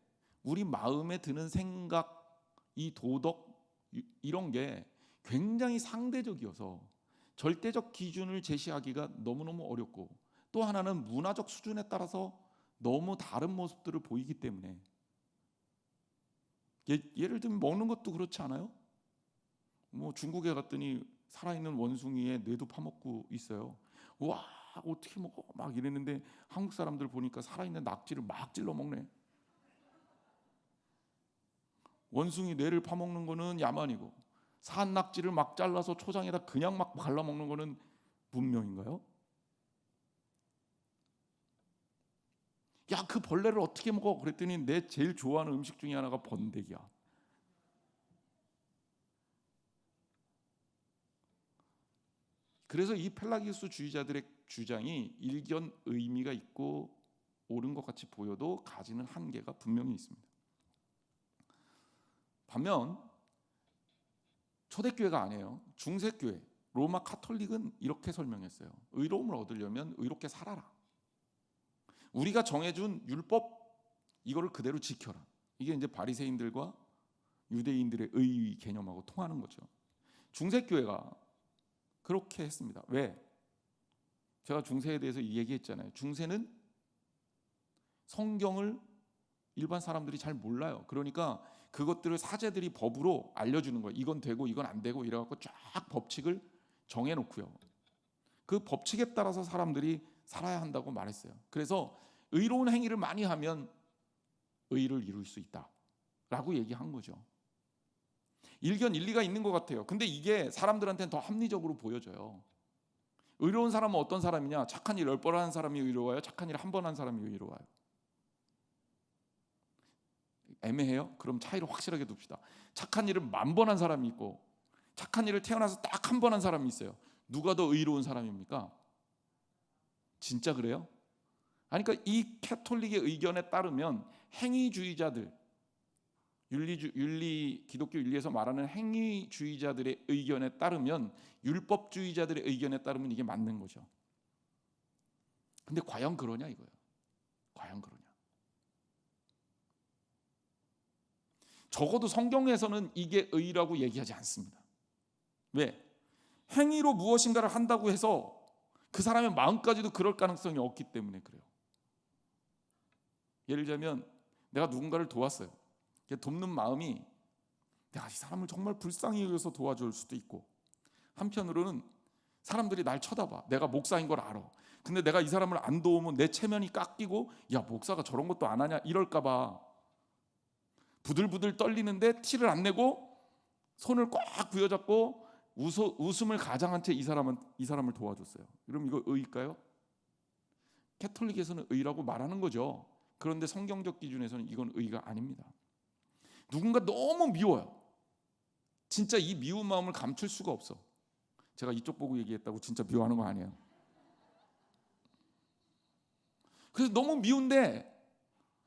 우리 마음에 드는 생각, 이 도덕, 이런 게 굉장히 상대적이어서 절대적 기준을 제시하기가 너무너무 어렵고, 또 하나는 문화적 수준에 따라서 너무 다른 모습들을 보이기 때문에, 예를 들면 먹는 것도 그렇지 않아요? 뭐 중국에 갔더니 살아있는 원숭이의 뇌도 파먹고 있어요. 와, 어떻게 먹어? 막 이랬는데 한국 사람들 보니까 살아있는 낙지를 막 찔러 먹네. 원숭이 뇌를 파먹는 거는 야만이고, 산 낙지를 막 잘라서 초장에다 그냥 막 발라 먹는 거는 문명인가요? 야, 그 벌레를 어떻게 먹어? 그랬더니 내 제일 좋아하는 음식 중에 하나가 번데기야. 그래서 이 펠라기우스 주의자들의 주장이 일견 의미가 있고 옳은 것 같이 보여도 가지는 한계가 분명히 있습니다. 반면 초대교회가 아니에요. 중세교회, 로마 카톨릭은 이렇게 설명했어요. 의로움을 얻으려면 의롭게 살아라. 우리가 정해준 율법, 이거를 그대로 지켜라. 이게 이제 바리새인들과 유대인들의 의 개념하고 통하는 거죠. 중세교회가 그렇게 했습니다. 왜? 제가 중세에 대해서 얘기했잖아요. 중세는 성경을 일반 사람들이 잘 몰라요. 그러니까 그것들을 사제들이 법으로 알려주는 거예요. 이건 되고 이건 안 되고 이래갖고 쫙 법칙을 정해놓고요. 그 법칙에 따라서 사람들이 살아야 한다고 말했어요. 그래서 의로운 행위를 많이 하면 의를 이룰 수 있다라고 얘기한 거죠. 일견 일리가 있는 것 같아요. 근데 이게 사람들한테는 더 합리적으로 보여져요. 의로운 사람은 어떤 사람이냐? 착한 일 10번 하는 사람이 의로워요? 착한 일 한 번 하는 사람이 의로워요? 애매해요? 그럼 차이를 확실하게 둡시다. 착한 일을 10,000번 한 사람이 있고 착한 일을 태어나서 딱 한 번 한 사람이 있어요. 누가 더 의로운 사람입니까? 진짜 그래요? 아니, 그러니까 이 캐톨릭의 의견에 따르면 행위주의자들, 기독교 윤리에서 말하는 행위주의자들의 의견에 따르면, 율법주의자들의 의견에 따르면 이게 맞는 거죠. 근데 과연 그러냐 이거예요. 과연 그러냐? 적어도 성경에서는 이게 의라고 얘기하지 않습니다. 왜? 행위로 무엇인가를 한다고 해서 그 사람의 마음까지도 그럴 가능성이 없기 때문에 그래요. 예를 들자면 내가 누군가를 도왔어요. 돕는 마음이 내가 이 사람을 정말 불쌍히 여겨서 도와줄 수도 있고, 한편으로는 사람들이 날 쳐다봐. 내가 목사인 걸 알아. 근데 내가 이 사람을 안 도우면 내 체면이 깎이고, 야, 목사가 저런 것도 안 하냐 이럴까 봐 부들부들 떨리는데 티를 안 내고 손을 꽉 부여잡고 웃음을 가장한 채 이 사람을 도와줬어요. 그럼 이거 의일까요? 캐톨릭에서는 의라고 말하는 거죠. 그런데 성경적 기준에서는 이건 의가 아닙니다. 누군가 너무 미워요. 진짜 이 미운 마음을 감출 수가 없어. 제가 이쪽 보고 얘기했다고 진짜 미워하는 거 아니에요. 그래서 너무 미운데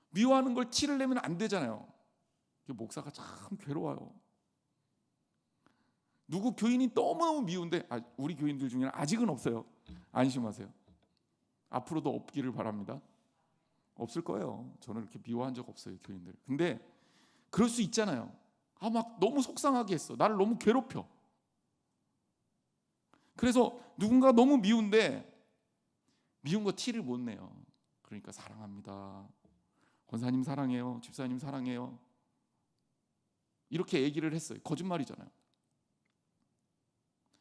미워하는 걸 티를 내면 안 되잖아요. 목사가 참 괴로워요. 누구 교인이 너무너무 미운데, 우리 교인들 중에는 아직은 없어요. 안심하세요. 앞으로도 없기를 바랍니다. 없을 거예요. 저는 이렇게 미워한 적 없어요, 교인들. 근데 그럴 수 있잖아요. 막 너무 속상하게 했어. 나를 너무 괴롭혀. 그래서 누군가 너무 미운데 미운 거 티를 못 내요. 그러니까 사랑합니다. 권사님 사랑해요. 집사님 사랑해요. 이렇게 얘기를 했어요. 거짓말이잖아요.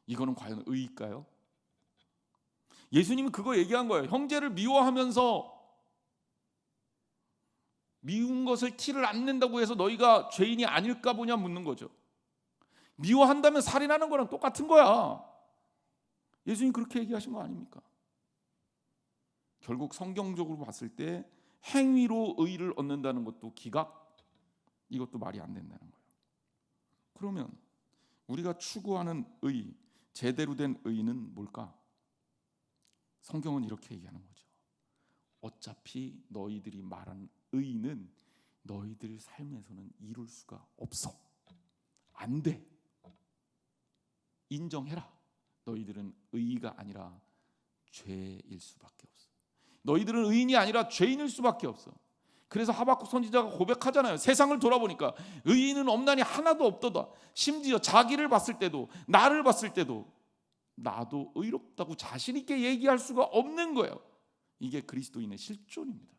이거는 과연 의일까요? 예수님은 그거 얘기한 거예요. 형제를 미워하면서 미운 것을 티를 안 낸다고 해서 너희가 죄인이 아닐까 보냐 묻는 거죠. 미워한다면 살인하는 거랑 똑같은 거야. 예수님 그렇게 얘기하신 거 아닙니까? 결국 성경적으로 봤을 때 행위로 의를 얻는다는 것도 기각, 이것도 말이 안 된다는 거예요. 그러면 우리가 추구하는 의, 제대로 된 의는 뭘까? 성경은 이렇게 얘기하는 거죠. 어차피 너희들이 말하는 의는 너희들 삶에서는 이룰 수가 없어. 안 돼. 인정해라. 너희들은 의가 아니라 죄일 수밖에 없어. 너희들은 의인이 아니라 죄인일 수밖에 없어. 그래서 하박국 선지자가 고백하잖아요. 세상을 돌아보니까 의인은 없나니 하나도 없도다. 심지어 자기를 봤을 때도, 나를 봤을 때도 나도 의롭다고 자신 있게 얘기할 수가 없는 거예요. 이게 그리스도인의 실존입니다.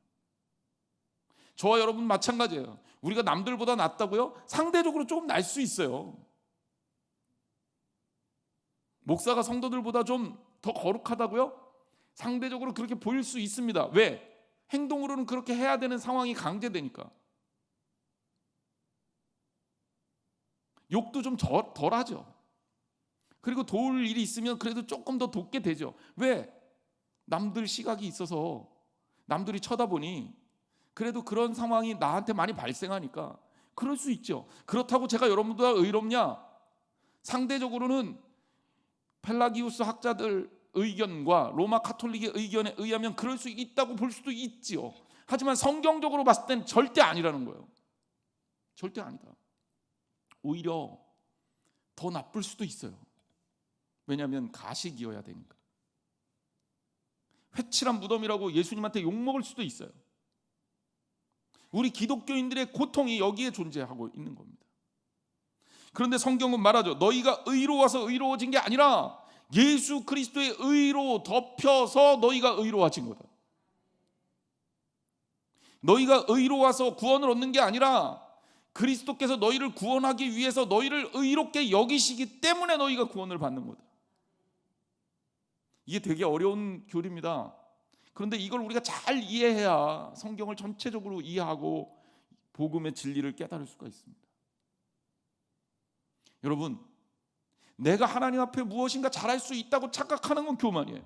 저와 여러분 마찬가지예요. 우리가 남들보다 낫다고요? 상대적으로 조금 날 수 있어요. 목사가 성도들보다 좀 더 거룩하다고요? 상대적으로 그렇게 보일 수 있습니다. 왜? 행동으로는 그렇게 해야 되는 상황이 강제되니까. 욕도 좀 덜하죠. 그리고 도울 일이 있으면 그래도 조금 더 돕게 되죠. 왜? 남들 시각이 있어서 남들이 쳐다보니 그래도 그런 상황이 나한테 많이 발생하니까 그럴 수 있죠. 그렇다고 제가 여러분보다 의롭냐? 상대적으로는 펠라기우스 학자들 의견과 로마 카톨릭의 의견에 의하면 그럴 수 있다고 볼 수도 있지요. 하지만 성경적으로 봤을 땐 절대 아니라는 거예요. 절대 아니다. 오히려 더 나쁠 수도 있어요. 왜냐하면 가식이어야 되니까. 회칠한 무덤이라고 예수님한테 욕먹을 수도 있어요. 우리 기독교인들의 고통이 여기에 존재하고 있는 겁니다. 그런데 성경은 말하죠. 너희가 의로워서 의로워진 게 아니라 예수 그리스도의 의로 덮여서 너희가 의로워진 거다. 너희가 의로워서 구원을 얻는 게 아니라 그리스도께서 너희를 구원하기 위해서 너희를 의롭게 여기시기 때문에 너희가 구원을 받는 거다. 이게 되게 어려운 교리입니다. 그런데 이걸 우리가 잘 이해해야 성경을 전체적으로 이해하고 복음의 진리를 깨달을 수가 있습니다. 여러분, 내가 하나님 앞에 무엇인가 잘할 수 있다고 착각하는 건 교만이에요.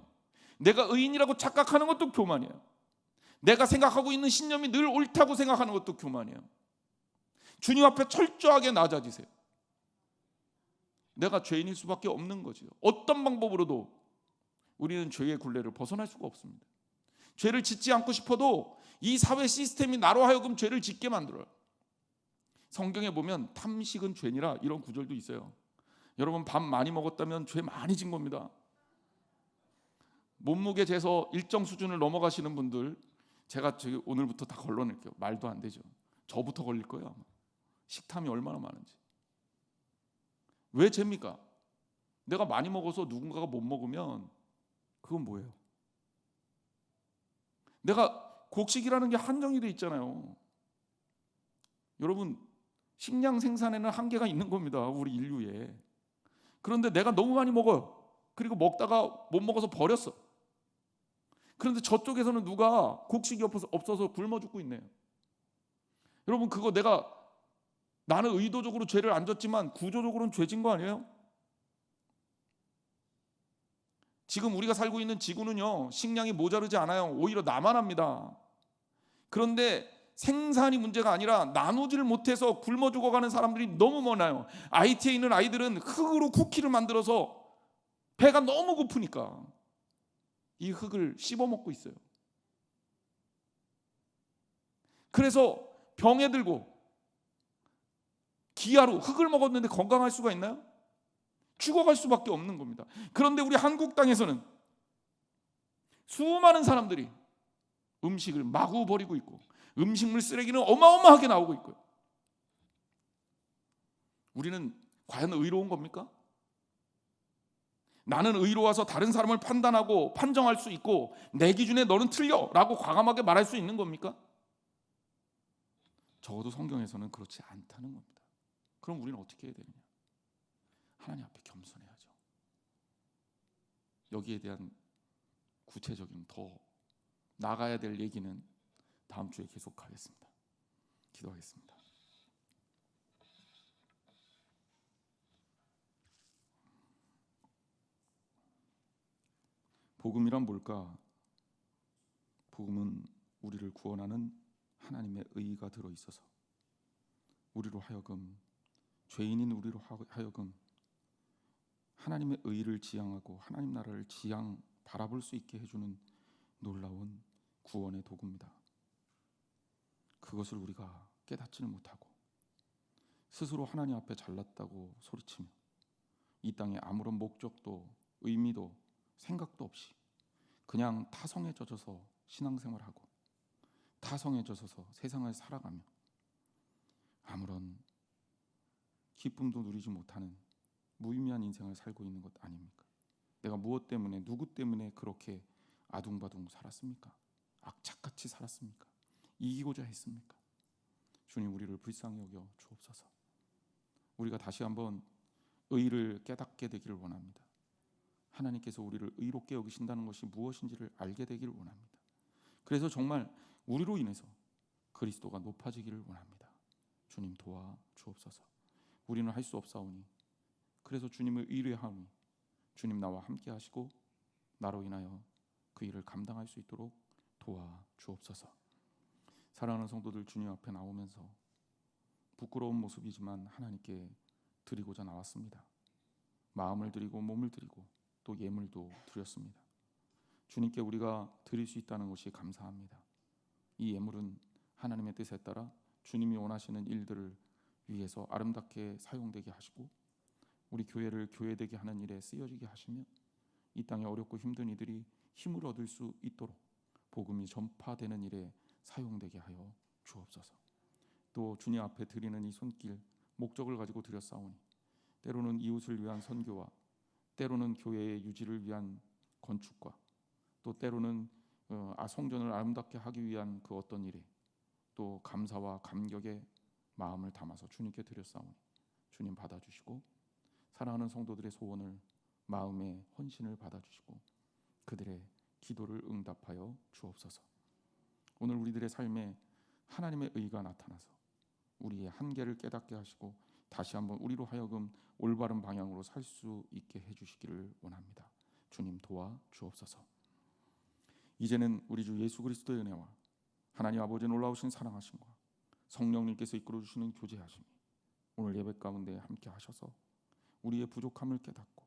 내가 의인이라고 착각하는 것도 교만이에요. 내가 생각하고 있는 신념이 늘 옳다고 생각하는 것도 교만이에요. 주님 앞에 철저하게 낮아지세요. 내가 죄인일 수밖에 없는 거지요. 어떤 방법으로도 우리는 죄의 굴레를 벗어날 수가 없습니다. 죄를 짓지 않고 싶어도 이 사회 시스템이 나로 하여금 죄를 짓게 만들어요. 성경에 보면 탐식은 죄니라 이런 구절도 있어요. 여러분 밥 많이 먹었다면 죄 많이 진 겁니다. 몸무게 재서 일정 수준을 넘어가시는 분들 제가 오늘부터 다 걸러낼게요. 말도 안 되죠. 저부터 걸릴 거예요 아마. 식탐이 얼마나 많은지. 왜 죄입니까? 내가 많이 먹어서 누군가가 못 먹으면 그건 뭐예요? 내가 곡식이라는 게 한정이 돼 있잖아요. 여러분 식량 생산에는 한계가 있는 겁니다. 우리 인류에. 그런데 내가 너무 많이 먹어요. 그리고 먹다가 못 먹어서 버렸어. 그런데 저쪽에서는 누가 곡식이 없어서 굶어 죽고 있네요. 여러분 그거 나는 의도적으로 죄를 안 졌지만 구조적으로는 죄진 거 아니에요? 지금 우리가 살고 있는 지구는요 식량이 모자르지 않아요. 오히려 남아납니다. 그런데 생산이 문제가 아니라 나누지를 못해서 굶어 죽어가는 사람들이 너무 많아요. IT에 있는 아이들은 흙으로 쿠키를 만들어서 배가 너무 고프니까 이 흙을 씹어 먹고 있어요. 그래서 병에 들고 기아로 흙을 먹었는데 건강할 수가 있나요? 죽어갈 수밖에 없는 겁니다. 그런데 우리 한국 땅에서는 수많은 사람들이 음식을 마구 버리고 있고 음식물 쓰레기는 어마어마하게 나오고 있고요. 우리는 과연 의로운 겁니까? 나는 의로워서 다른 사람을 판단하고 판정할 수 있고 내 기준에 너는 틀려 라고 과감하게 말할 수 있는 겁니까? 적어도 성경에서는 그렇지 않다는 겁니다. 그럼 우리는 어떻게 해야 되느냐? 하나님 앞에 겸손해야죠. 여기에 대한 구체적인 더 나가야 될 얘기는 다음 주에 계속하겠습니다. 기도하겠습니다. 복음이란 뭘까? 복음은 우리를 구원하는 하나님의 의가 들어있어서 우리로 하여금 죄인인 우리로 하여금 하나님의 의를 지향하고 하나님 나라를 바라볼 수 있게 해주는 놀라운 구원의 도구입니다. 그것을 우리가 깨닫지는 못하고 스스로 하나님 앞에 잘났다고 소리치며 이 땅에 아무런 목적도 의미도 생각도 없이 그냥 타성에 젖어서 신앙생활하고 타성해져서 세상을 살아가며 아무런 기쁨도 누리지 못하는 무의미한 인생을 살고 있는 것 아닙니까? 내가 무엇 때문에, 누구 때문에 그렇게 아둥바둥 살았습니까? 악착같이 살았습니까? 이기고자 했습니까? 주님, 우리를 불쌍히 여겨 주옵소서. 우리가 다시 한번 의를 깨닫게 되기를 원합니다. 하나님께서 우리를 의롭게 여기신다는 것이 무엇인지를 알게 되기를 원합니다. 그래서 정말 우리로 인해서 그리스도가 높아지기를 원합니다. 주님, 도와 주옵소서. 우리는 할 수 없사오니 그래서 주님을 의뢰하오니 주님 나와 함께 하시고 나로 인하여 그 일을 감당할 수 있도록 도와 주옵소서. 사랑하는 성도들, 주님 앞에 나오면서 부끄러운 모습이지만 하나님께 드리고자 나왔습니다. 마음을 드리고 몸을 드리고 또 예물도 드렸습니다. 주님께 우리가 드릴 수 있다는 것이 감사합니다. 이 예물은 하나님의 뜻에 따라 주님이 원하시는 일들을 위해서 아름답게 사용되게 하시고 우리 교회를 교회되게 하는 일에 쓰여지게 하시며 이 땅에 어렵고 힘든 이들이 힘을 얻을 수 있도록 복음이 전파되는 일에 사용되게 하여 주옵소서. 또 주님 앞에 드리는 이 손길 목적을 가지고 드렸사오니 때로는 이웃을 위한 선교와 때로는 교회의 유지를 위한 건축과 또 때로는 성전을 아름답게 하기 위한 그 어떤 일에 또 감사와 감격의 마음을 담아서 주님께 드렸사오니 주님 받아주시고 사랑하는 성도들의 소원을 마음의 헌신을 받아주시고 그들의 기도를 응답하여 주옵소서. 오늘 우리들의 삶에 하나님의 의가 나타나서 우리의 한계를 깨닫게 하시고 다시 한번 우리로 하여금 올바른 방향으로 살 수 있게 해주시기를 원합니다. 주님 도와 주옵소서. 이제는 우리 주 예수 그리스도의 은혜와 하나님 아버지의 놀라우신 사랑하심과 성령님께서 이끌어주시는 교제하심이 오늘 예배 가운데 함께 하셔서 우리의 부족함을 깨닫고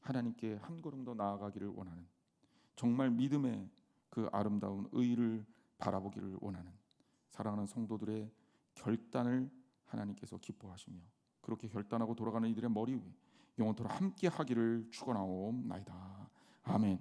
하나님께 한 걸음 더 나아가기를 원하는 정말 믿음의 그 아름다운 의를 바라보기를 원하는 사랑하는 성도들의 결단을 하나님께서 기뻐하시며 그렇게 결단하고 돌아가는 이들의 머리 위에 영원토록 함께 하기를 축원하옵나이다. 아멘.